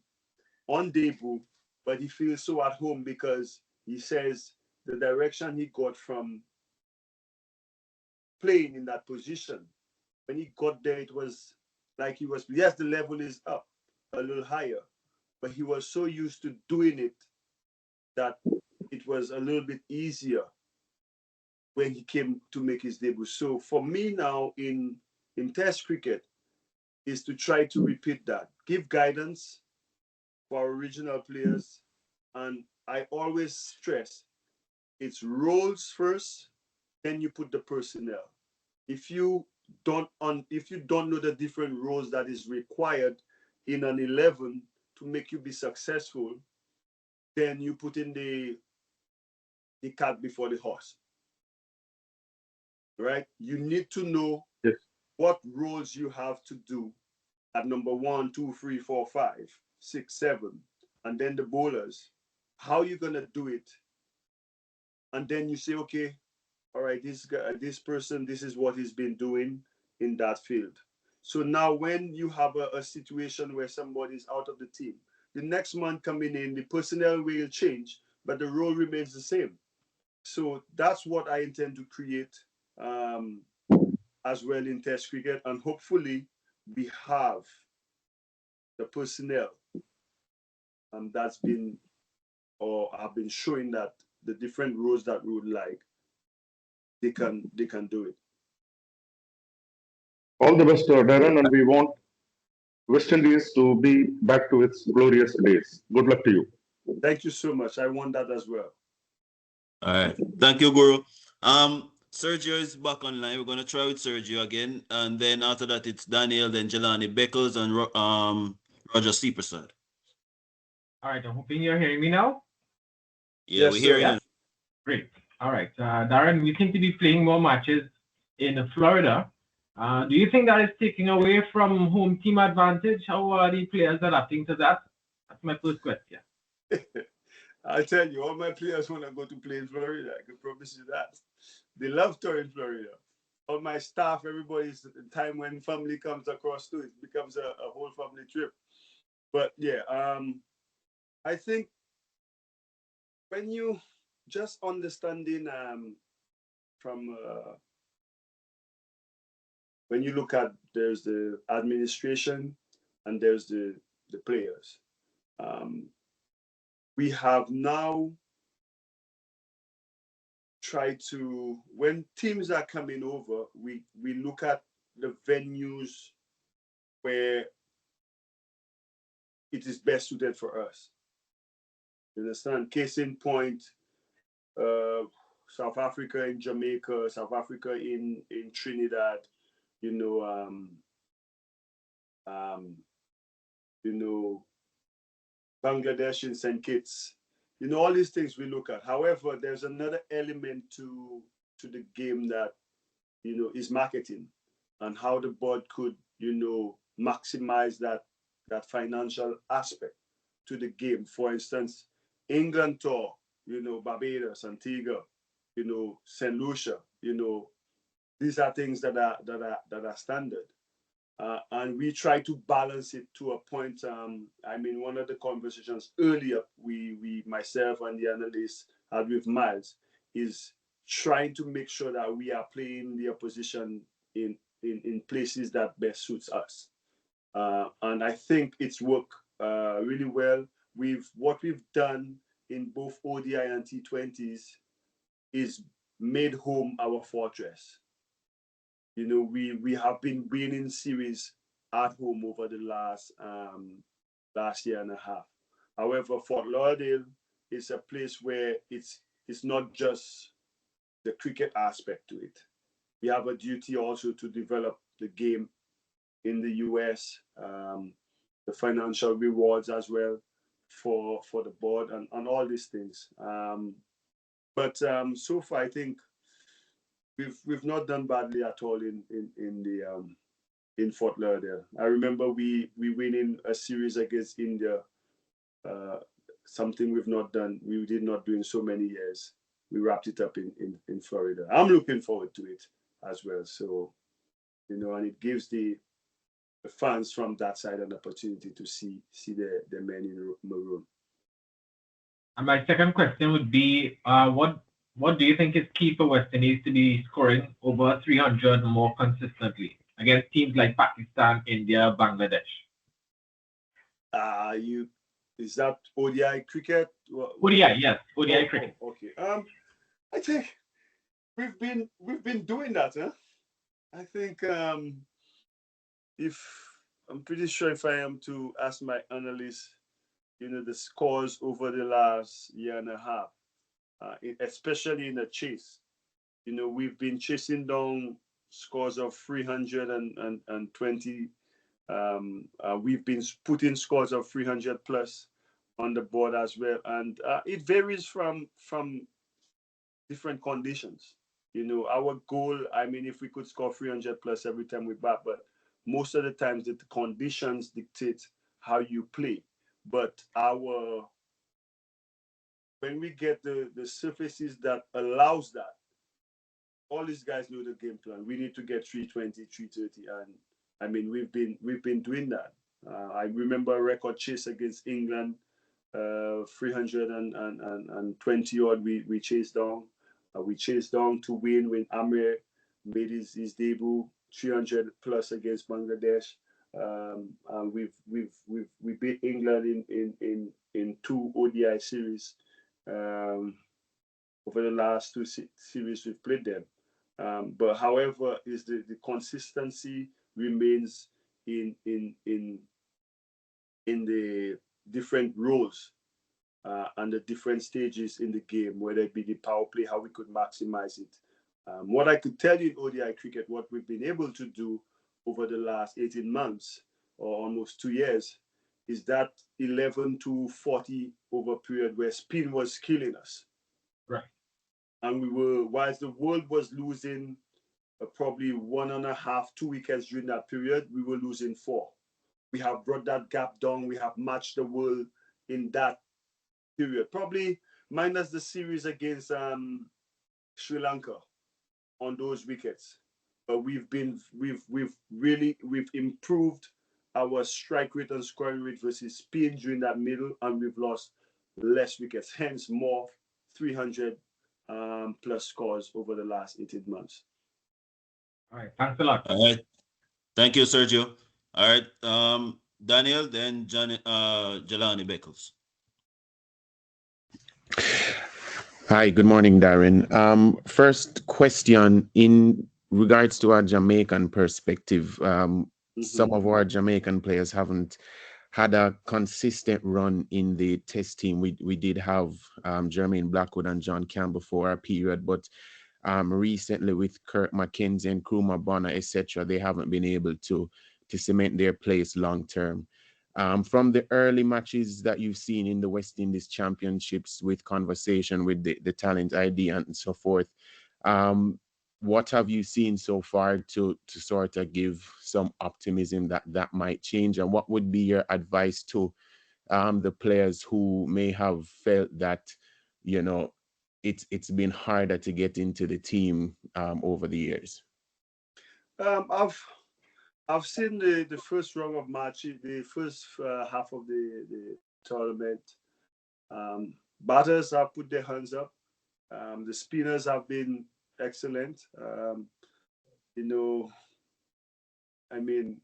on debut, but he feels so at home because he says the direction he got from playing in that position, when he got there, it was like yes, the level is up a little higher, but he was so used to doing it that it was a little bit easier when he came to make his debut. So for me now in test cricket is to try to repeat that, give guidance for our original players. And I always stress it's roles first, then you put the personnel. If you don't know the different roles that is required in an 11 to make you be successful, then you put in the cart before the horse. Right? You need to know what roles you have to do at number 1, 2, 3, 4, 5, 6, 7, and then the bowlers. How you gonna do it? And then you say, okay, all right, this guy, this person, this is what he's been doing in that field. So now when you have a situation where somebody's out of the team, the next man coming in, the personnel will change, but the role remains the same. So that's what I intend to create as well in test cricket. And hopefully we have the personnel that's been or have been showing that the different roles that we would like, they can do it. All the best, Darren, and we want West Indies to be back to its glorious days. Good luck to you. Thank you so much. I want that as well. All right. Thank you, Guru. Sergio is back online. We're gonna try with Sergio again, and then after that it's Daniel, then Jelani Beckles, and Roger Seepersad. All right, I'm hoping you're hearing me now. Yeah, Yes, we're sir. hearing you. Great. All right, Darren, we seem to be playing more matches in Florida. Do you think that is taking away from home team advantage? How are the players adapting to that? That's my first question. I tell you, all my players want to go to play in Florida. I can promise you that. They love touring Florida. All my staff, everybody's time when family comes across too, it becomes a whole family trip. But yeah, I think when you just understanding from when you look at there's the administration and there's the players. We have now tried to, when teams are coming over, we look at the venues where it is best suited for us. You understand? Case in point, South Africa in Jamaica, South Africa in Trinidad, you know, Bangladesh in St. Kitts, all these things we look at. However, there's another element to the game that, is marketing and how the board could, maximize that financial aspect to the game. For instance, England tour, Barbados, Antigua, St. Lucia, these are things that are standard. And we try to balance it to a point. One of the conversations earlier, we myself and the analysts had with Miles is trying to make sure that we are playing the opposition in places that best suits us. And I think it's worked really well. What we've done in both ODI and T20s is made home our fortress. We have been winning series at home over the last year and a half. However, Fort Lauderdale is a place where it's not just the cricket aspect to it. We have a duty also to develop the game in the US, the financial rewards as well for the board and all these things. But so far, I think we've not done badly at all in Fort Lauderdale. I remember we winning a series against India, something we've not done. We did not do in so many years. We wrapped it up in Florida. I'm looking forward to it as well. So, and it gives the fans from that side an opportunity to see the men in maroon. And my second question would be, what do you think is key for West Indies to be scoring over 300 more consistently against teams like Pakistan, India, Bangladesh? Is that ODI cricket? ODI, yes, ODI cricket. Okay. I think we've been doing that, huh? I think if I'm pretty sure if I am to ask my analysts, the scores over the last year and a half, especially in the chase, we've been chasing down scores of 320. We've been putting scores of 300 plus on the board as well, and it varies from different conditions. Our goal, if we could score 300 plus every time we bat, but most of the times the conditions dictate how you play. But when we get the surfaces that allows that, all these guys know the game plan. We need to get 320, 330, and we've been doing that. I remember a record chase against England, 320 odd. We chased down. We chased down to win when Amir made his debut, 300 plus against Bangladesh. And we beat England in two ODI series over the last two series we've played them. But however, is the consistency remains in the different roles and the different stages in the game, whether it be the power play, how we could maximize it. What I could tell you in ODI cricket, what we've been able to do over the last 18 months or almost 2 years, is that 11 to 40 over period where spin was killing us. Right. And we were, whilst the world was losing probably 1.5, 2 wickets during that period, we were losing 4. We have brought that gap down. We have matched the world in that period, probably minus the series against Sri Lanka on those wickets. But we've improved our strike rate and scoring rate versus Spain during that middle, and we've lost less wickets, hence more 300 plus scores over the last 18 months. All right, thanks a lot. All right. Thank you, Sergio. All right. Daniel, then Jelani Beckles. Hi, good morning, Darren. First question in regards to our Jamaican perspective. Some of our Jamaican players haven't had a consistent run in the test team. We did have Jermaine Blackwood and John Campbell for a period, but recently with Kirk McKenzie and Kruma Bonner, etc., they haven't been able to cement their place long term. From the early matches that you've seen in the West Indies Championships with conversation with the talent ID and so forth, what have you seen so far to sort of give some optimism that might change? And what would be your advice to the players who may have felt that, you know, it's been harder to get into the team over the years? I've seen the first round of matches, the first half of the tournament. Batters have put their hands up. The spinners have been excellent. You know, I mean,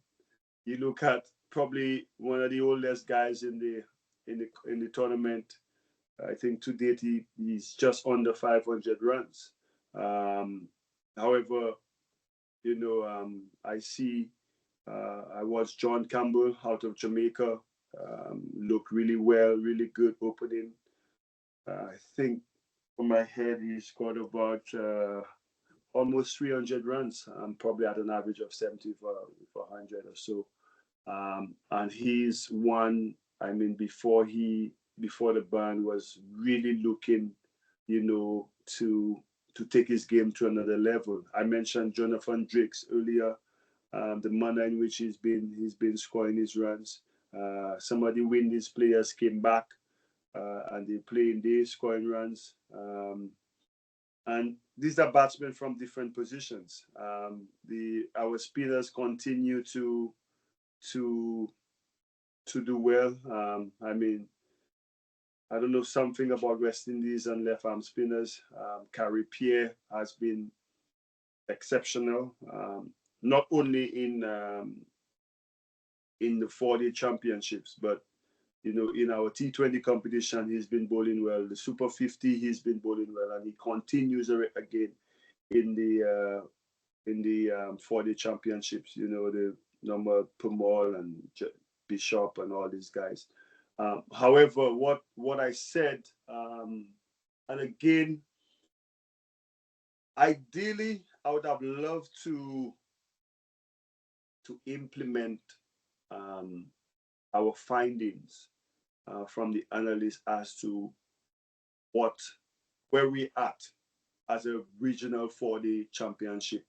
you look at probably one of the oldest guys in the tournament. I think to date he's just under 500 runs. However, you know, I watched John Campbell out of Jamaica look really well, really good opening. I think on my head he scored about almost 300 runs, probably at an average of 70 for 100 or so. And he's one. I mean, before the ban was really looking, you know, to take his game to another level. I mentioned Jonathan Drakes earlier. The manner in which he's been scoring his runs. Some of the Windies players came back and they playing their scoring runs. And these are batsmen from different positions. Our spinners continue to do well. I mean, I don't know something about West Indies and left arm spinners. Carrie Pierre has been exceptional. Not only in the 4-day championships, but you know, in our T20 competition, he's been bowling well. The Super 50, he's been bowling well, and he continues again in the 4-day championships. You know, the number Pamal and Bishop and all these guys. However, what I said, and again, ideally, I would have loved to implement our findings from the analysts as to where we're at as a regional 4-day championship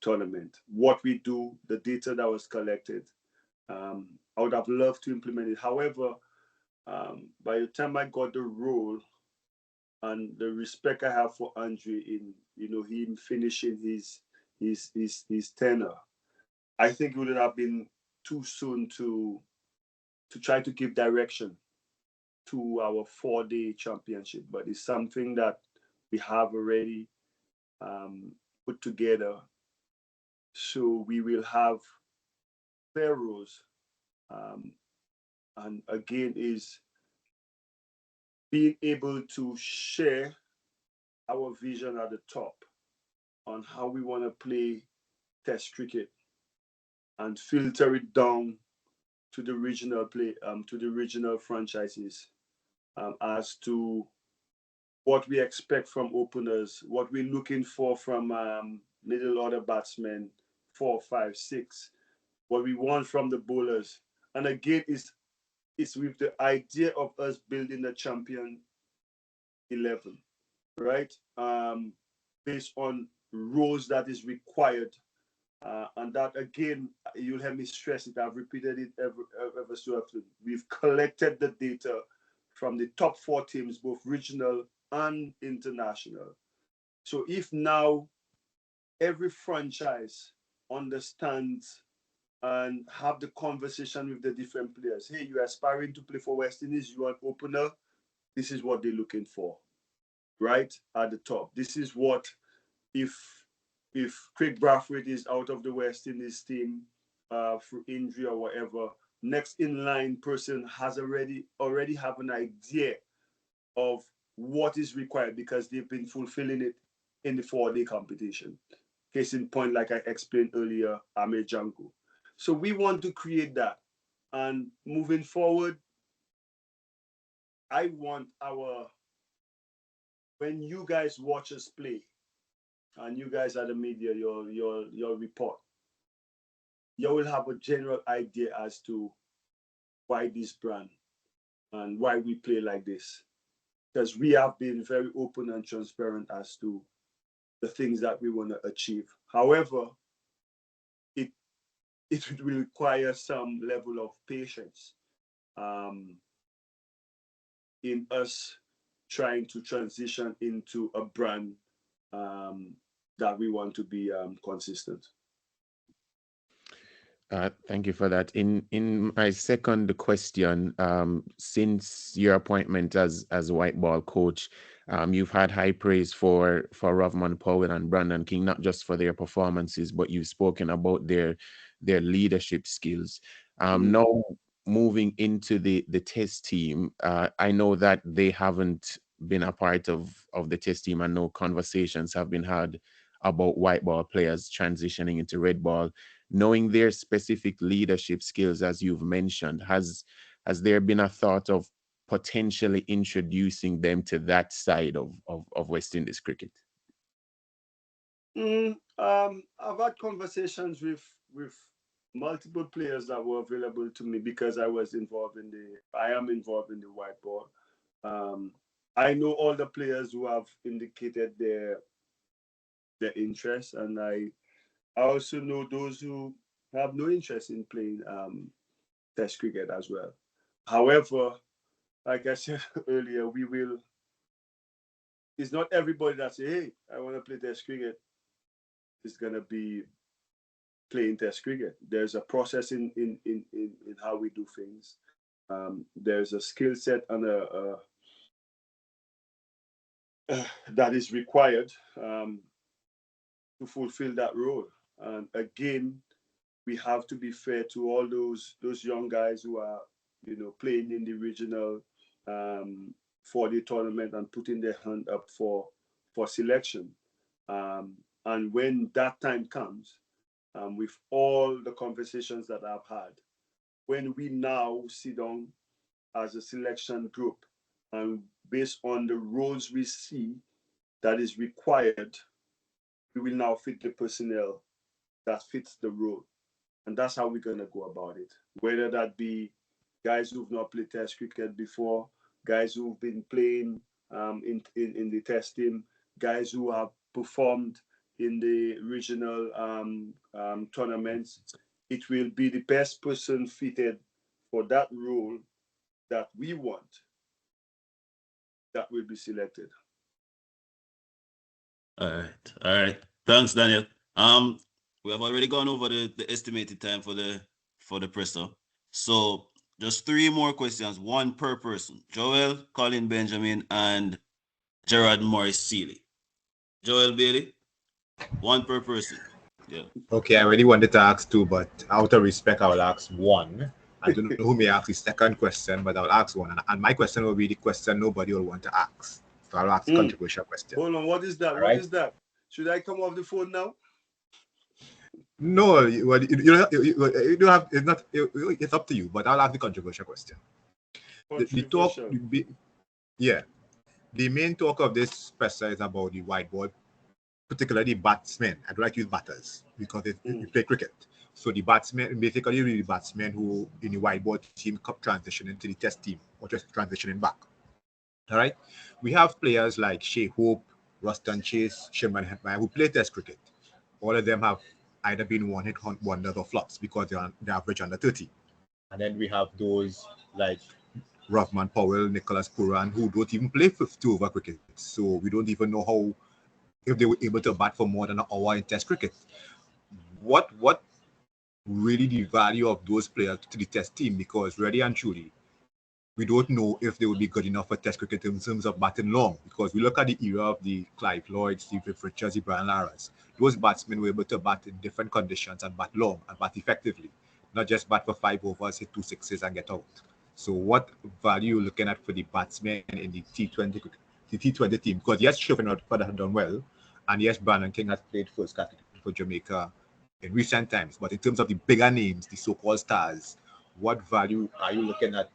tournament. What we do, the data that was collected, I would have loved to implement it. However, by the time I got the role and the respect I have for Andre in, you know, him finishing his tenure, I think it would have been too soon to try to give direction to our 4-day championship. But it's something that we have already put together. So we will have clear roles, and again is being able to share our vision at the top on how we want to play Test cricket and filter it down to the regional to the regional franchises, as to what we expect from openers, what we're looking for from middle order batsmen, 4, 5, 6, what we want from the bowlers. And again, it's with the idea of us building a champion 11, right? Based on roles that is required. And that again, you'll have me stress it. I've repeated it ever so often. We've collected the data from the top 4 teams, both regional and international. So if now every franchise understands and have the conversation with the different players, hey, you're aspiring to play for West Indies, you are an opener, this is what they're looking for, right at the top. This is what, if Craig Brathwaite is out of the West Indies team through injury or whatever, next in line person has already have an idea of what is required because they've been fulfilling it in the 4-day competition. Case in point, like I explained earlier, Amir Janko. So we want to create that. And moving forward, I want when you guys watch us play, and you guys are the media, your report, you will have a general idea as to why this brand and why we play like this. Because we have been very open and transparent as to the things that we want to achieve. However, it will require some level of patience in us trying to transition into a brand that we want to be consistent. Thank you for that. In my second question, since your appointment as white ball coach, you've had high praise for Rovman Powell and Brandon King, not just for their performances, but you've spoken about their leadership skills. Now moving into the test team, I know that they haven't been a part of the test team, and no conversations have been had about white ball players transitioning into red ball. Knowing their specific leadership skills, as you've mentioned, has there been a thought of potentially introducing them to that side of West Indies cricket? I've had conversations with multiple players that were available to me because I am involved in the white ball. I know all the players who have indicated their interest, and I also know those who have no interest in playing Test cricket as well. However, like I said earlier, it's not everybody that say, hey, I want to play Test cricket is going to be playing Test cricket. There's a process in how we do things. There's a skill set and that is required to fulfill that role. And again, we have to be fair to all those young guys who are, playing in the regional 4-day tournament and putting their hand up for selection. And when that time comes, with all the conversations that I've had, when we now sit down as a selection group and based on the roles we see that is required, we will now fit the personnel that fits the role. And that's how we're going to go about it. Whether that be guys who've not played Test cricket before, guys who've been playing in the Test team, guys who have performed in the regional tournaments. It will be the best person fitted for that role that we want that will be selected. All right. Thanks, Daniel. We have already gone over the estimated time for the presser. So just 3 more questions, 1 per person. Joel, Colin Benjamin, and Gerard Morris Seeley. Joel Bailey, 1 per person. Yeah. Okay, I really wanted to ask two, but out of respect, I will ask one. I don't know who may ask the second question, but I'll ask one. And my question will be the question nobody will want to ask. So I'll ask the controversial question. Hold on, what is that? All What right? is that? Should I come off the phone now? No, you don't have, it's not, it's up to you, but I'll ask the controversial question. The talk, Controversial. yeah, the main talk of this presser is about the whiteboard, particularly batsmen. I don't like to use batters because you play cricket. So the batsmen, basically the batsmen who in the whiteboard team come transitioning to the test team or just transitioning back. All right. We have players like Shea Hope, Ruston Chase, Sherman Hetman who play test cricket. All of them have either been one-hit wonders or flops because they average under 30. And then we have those like Rovman Powell, Nicholas Puran, who don't even play 50 over cricket. So we don't even know how if they were able to bat for more than an hour in test cricket. What really the value of those players to the test team? Because really and truly, we don't know if they will be good enough for test cricket in terms of batting long. Because we look at the era of the Clive Lloyd, Steve Richards, the Brian Laras. Those batsmen were able to bat in different conditions and bat long and bat effectively, not just bat for 5 overs, hit 2 sixes and get out. So what value are you looking at for the batsmen in the T20 team? Because yes, Chauvin had done well, and yes, Brandon King has played first category for Jamaica in recent times. But in terms of the bigger names, the so-called stars, what value are you looking at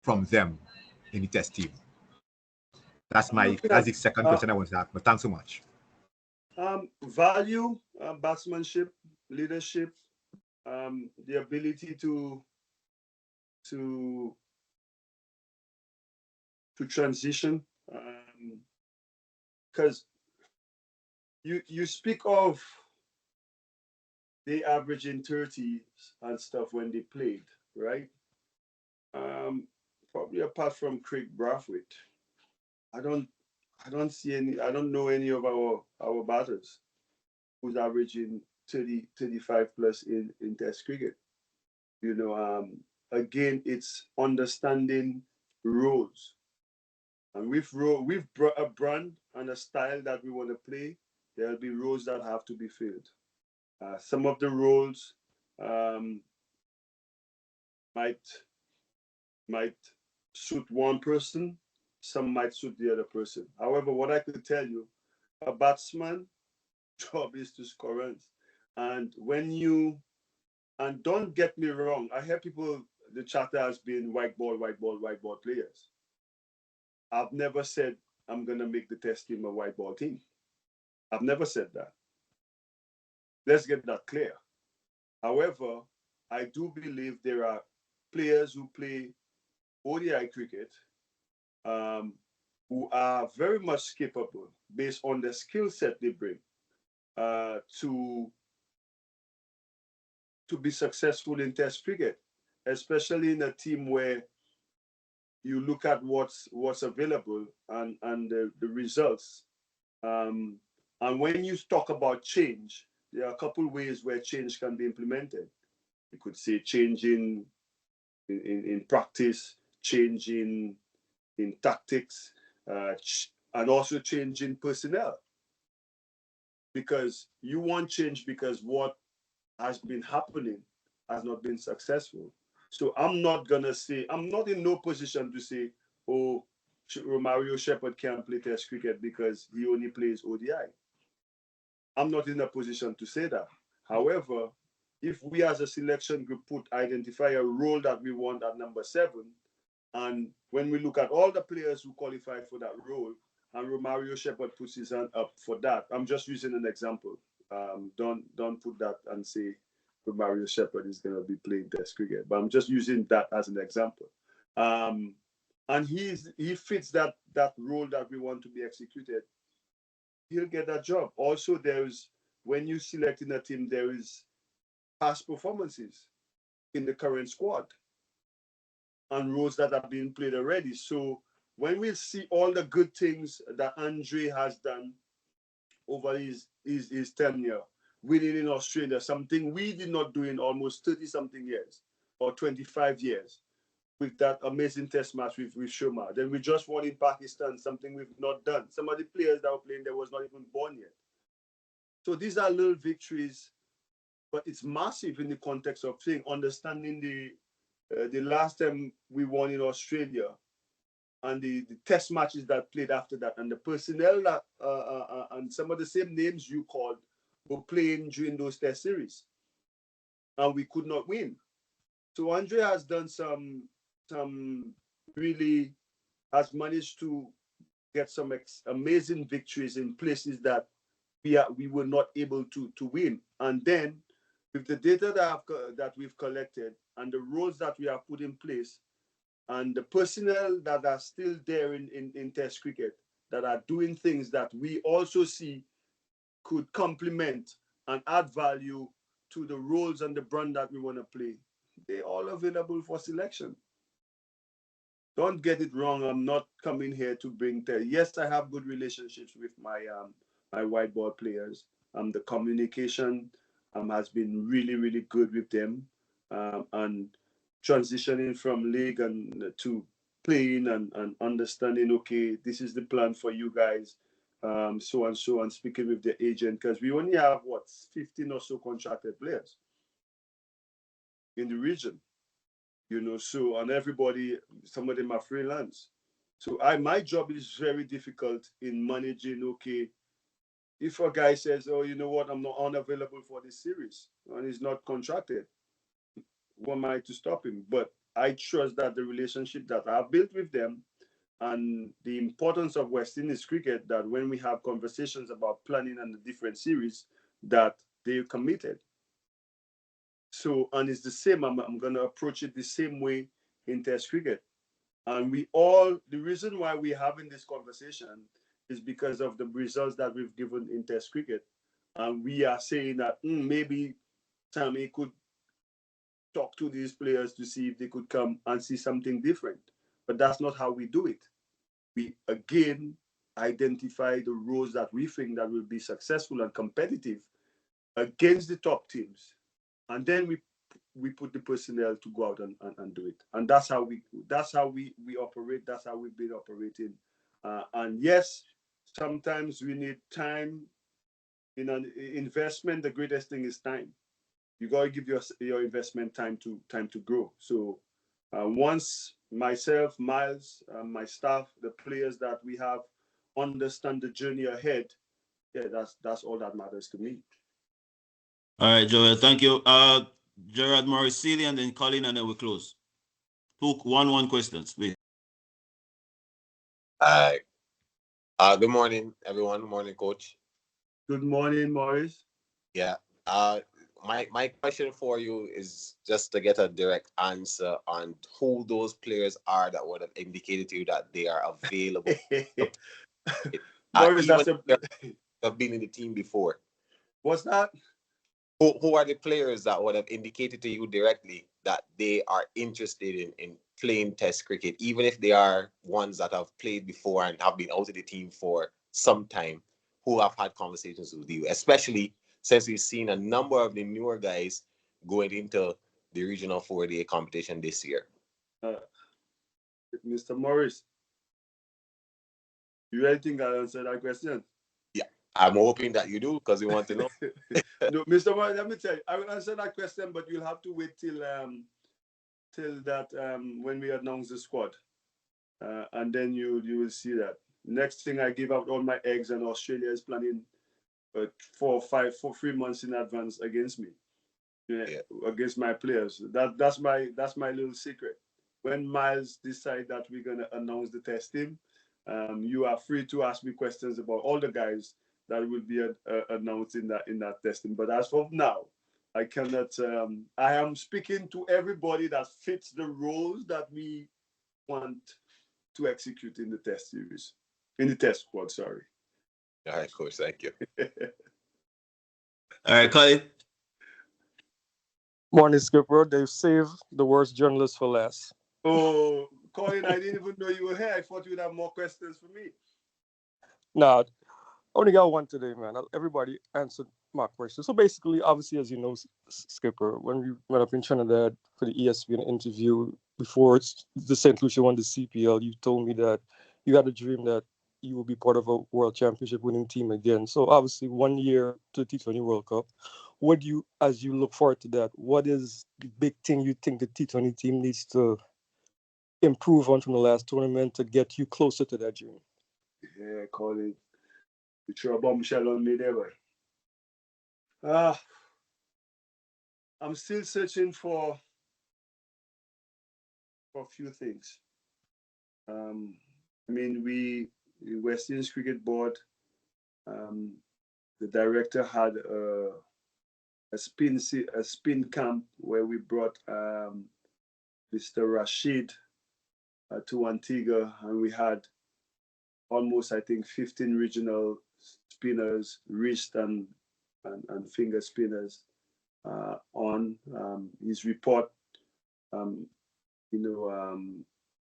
from them in the test team? That's the second question I want to ask. But thanks so much. Value, batsmanship, leadership, the ability to transition. Because you speak of they averaging 30s and stuff when they played, right? Probably apart from Craig Brathwaite, I don't I don't know any of our batters who's averaging 30, 35 plus in test cricket. You know, again, it's understanding roles. And we've brought a brand and a style that we want to play. There'll be roles that have to be filled. Some of the roles um, might might suit one person, some might suit the other person. However, what I could tell you, a batsman job is to score runs. And when you and don't get me wrong, I hear people the chatter has been white ball, white ball, white ball players. I've never said I'm gonna make the test team a white ball team. I've never said that. Let's get that clear. However, I do believe there are players who play ODI cricket um, who are very much capable based on the skill set they bring uh, to to be successful in Test cricket, especially in a team where you look at what's available and the results. Um, and when you talk about change, there are a couple ways where change can be implemented. You could say change in practice, change in tactics, and also change in personnel. Because you want change because what has been happening has not been successful. So I'm not gonna say I'm not in no position to say, oh, Romario Shepherd can't play Test cricket because he only plays ODI. I'm not in a position to say that. However, if we as a selection group put identify a role that we want at number 7, and when we look at all the players who qualified for that role, and Romario Shepherd puts his hand up for that, I'm just using an example. Don't put that and say Romario Shepherd is going to be playing Test cricket, but I'm just using that as an example. Um, and he fits that role that we want to be executed. He'll get that job. Also, there's when you select in a team, there is past performances in the current squad and roles that are being played already. So when we see all the good things that Andre has done over his tenure, winning in Australia, something we did not do in almost 30 something years or 25 years with that amazing test match with Sharma. Then we just won in Pakistan, something we've not done. Some of the players that were playing there was not even born yet. So these are little victories, but it's massive in the context of thing. Understanding the last time we won in Australia, and the test matches that played after that, and the personnel that and some of the same names you called were playing during those test series, and we could not win. So Andre has done some really has managed to get some amazing victories in places that we were not able to win. And then with the data that we've collected and the roles that we have put in place and the personnel that are still there in Test cricket that are doing things that we also see could complement and add value to the roles and the brand that we want to play, they're all available for selection. Don't get it wrong. I'm not coming here to bring yes, I have good relationships with my white ball players. The communication has been really good with them, and transitioning from league and to playing and understanding. Okay, this is the plan for you guys. So and so, and speaking with the agent because we only have 15 or so contracted players in the region. So and everybody, some of them are freelance. So my job is very difficult in managing. Okay, if a guy says, "Oh, you know what, I'm not unavailable for this series," and he's not contracted, who am I to stop him? But I trust that the relationship that I've built with them and the importance of West Indies cricket, that when we have conversations about planning and the different series, that they're committed. So, and it's the same, I'm going to approach it the same way in Test cricket. And the reason why we're having this conversation is because of the results that we've given in Test cricket. And we are saying that maybe Sammy could talk to these players to see if they could come and see something different. But that's not how we do it. We, again, identify the roles that we think that will be successful and competitive against the top teams. And then we put the personnel to go out and do it. And that's how we operate. That's how we've been operating. And yes, sometimes we need time. In an investment, the greatest thing is time. You got to give your investment time to grow. So once myself, Miles, my staff, the players that we have understand the journey ahead, yeah, that's all that matters to me. All right, Joel, thank you. Gerard Morrisili and then Colin, and then we close. 1 questions, please. Good morning, everyone. Good morning, Coach. Good morning, Morris. Yeah. My question for you is just to get a direct answer on who those players are that would have indicated to you that they are available. Morris, even have been in the team before. What's that? Who are the players that would have indicated to you directly that they are interested in playing Test cricket, even if they are ones that have played before and have been out of the team for some time, who have had conversations with you, especially since we've seen a number of the newer guys going into the regional 4-day competition this year? Mr. Morris, you really think I answered that question? Yeah, I'm hoping that you do because we want to know. No, Mr. Morris, let me tell you, I will answer that question, but you'll have to wait till that when we announce the squad, and then you will see that. Next thing, I give out all my eggs, and Australia is planning 3 months in advance against me, against my players. That's my little secret. When Miles decide that we're gonna announce the test team, you are free to ask me questions about all the guys that will be announced in that testing. But as of now, I cannot. I am speaking to everybody that fits the roles that we want to execute in the test series, in the test squad. Sorry. All right, Coach. Thank you. All right, Colin. Morning, Skipper. They've saved the worst journalist for last. Oh, Colin, I didn't even know you were here. I thought you would have more questions for me. Nah, only got one today, man. Everybody answered my question. So basically, obviously, as you know, Skipper, when we went up in Trinidad for the ESPN interview before the St. Lucia won the CPL, you told me that you had a dream that you will be part of a World Championship winning team again. So obviously 1 year to the T20 World Cup. What do you, as you look forward to that, what is the big thing you think the T20 team needs to improve on from the last tournament to get you closer to that dream? Yeah, Colin, you throw a bombshell on me there, boy. I'm still searching for a few things. I mean, the West Indies Cricket Board, the director had a spin camp where we brought Mr. Rashid to Antigua, and we had almost, I think, 15 regional spinners, wrist and finger spinners on. His report,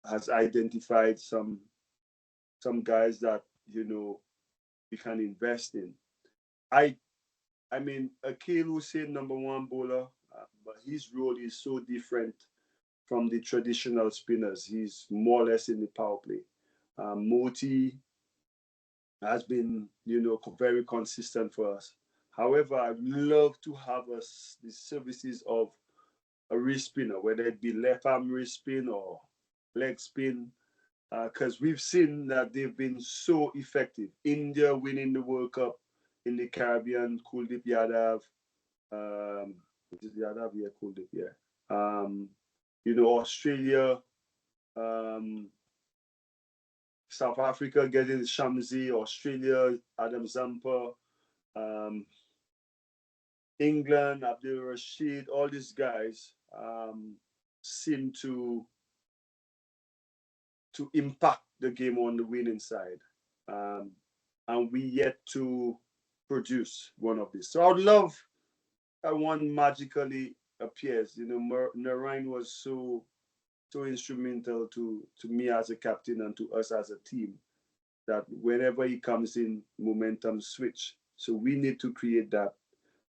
has identified some guys that we can invest in. I mean, Akil Hussein, number one bowler, but his role is so different from the traditional spinners. He's more or less in the power play. Moti has been, very consistent for us. However, I'd love to have the services of a wrist spinner, whether it be left arm wrist spin or leg spin, because we've seen that they've been so effective. India winning the World Cup in the Caribbean, Kuldeep Yadav, Yadav, yeah, Kuldeep, yeah. Australia, South Africa getting Shamsi, Australia, Adam Zampa, England, Abdul Rashid, all these guys seem to impact the game on the winning side. And we yet to produce one of these. So I'd love that one magically appears. Narain was so instrumental to me as a captain and to us as a team that whenever he comes in, momentum switch. So we need to create that.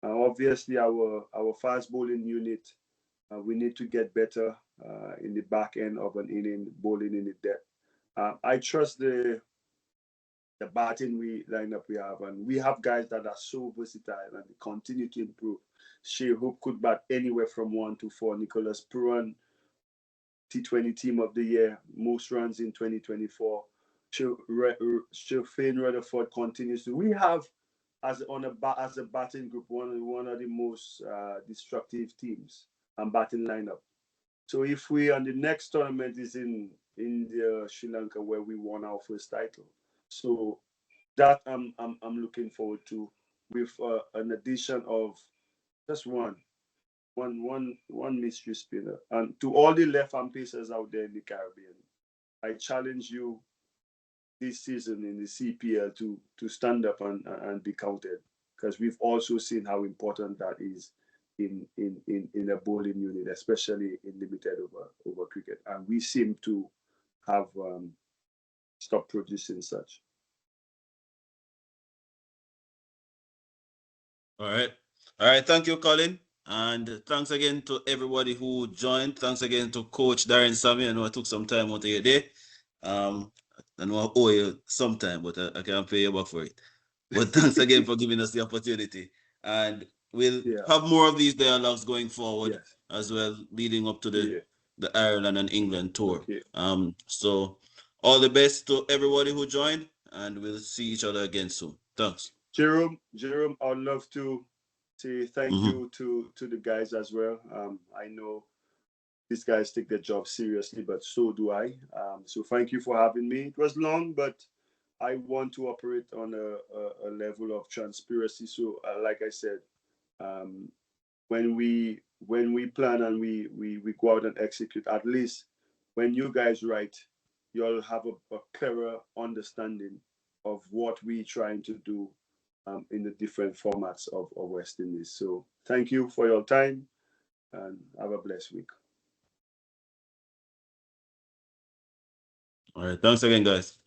Obviously, our fast bowling unit, we need to get better in the back end of an inning, bowling in the depth. I trust the batting lineup we have, and we have guys that are so versatile and they continue to improve. Shea Hope could bat anywhere from 1 to 4. Nicholas Puran, T20 Team of the Year, most runs in 2024. Shafane Rutherford continues to. We have as a batting group one of the most destructive teams and batting lineup. So if we on the next tournament is in India, Sri Lanka, where we won our first title, so that I'm looking forward to, with an addition of just one mystery spinner. And to all the left arm pacers out there in the Caribbean, I challenge you this season in the CPL to stand up and be counted, because we've also seen how important that is in a bowling unit, especially in limited over cricket, and we seem to have stopped producing such. All right. Thank you, Colin. And thanks again to everybody who joined. Thanks again to Coach Darren Sammy. I know I took some time out of your day. I know I owe you some time, but I can't pay you back for it. But thanks again for giving us the opportunity. And we'll have more of these dialogues going forward as well, leading up to the Ireland and England tour. Okay. So all the best to everybody who joined, and we'll see each other again soon. Thanks. Jerome, I'd love to say thank you to the guys as well. I know these guys take their job seriously, but so do I. So thank you for having me. It was long, but I want to operate on a level of transparency. So, like I said, when we plan and we go out and execute, at least when you guys write, you'll have a clearer understanding of what we're trying to do in the different formats of West Indies. So thank you for your time and have a blessed week. All right. Thanks again, guys.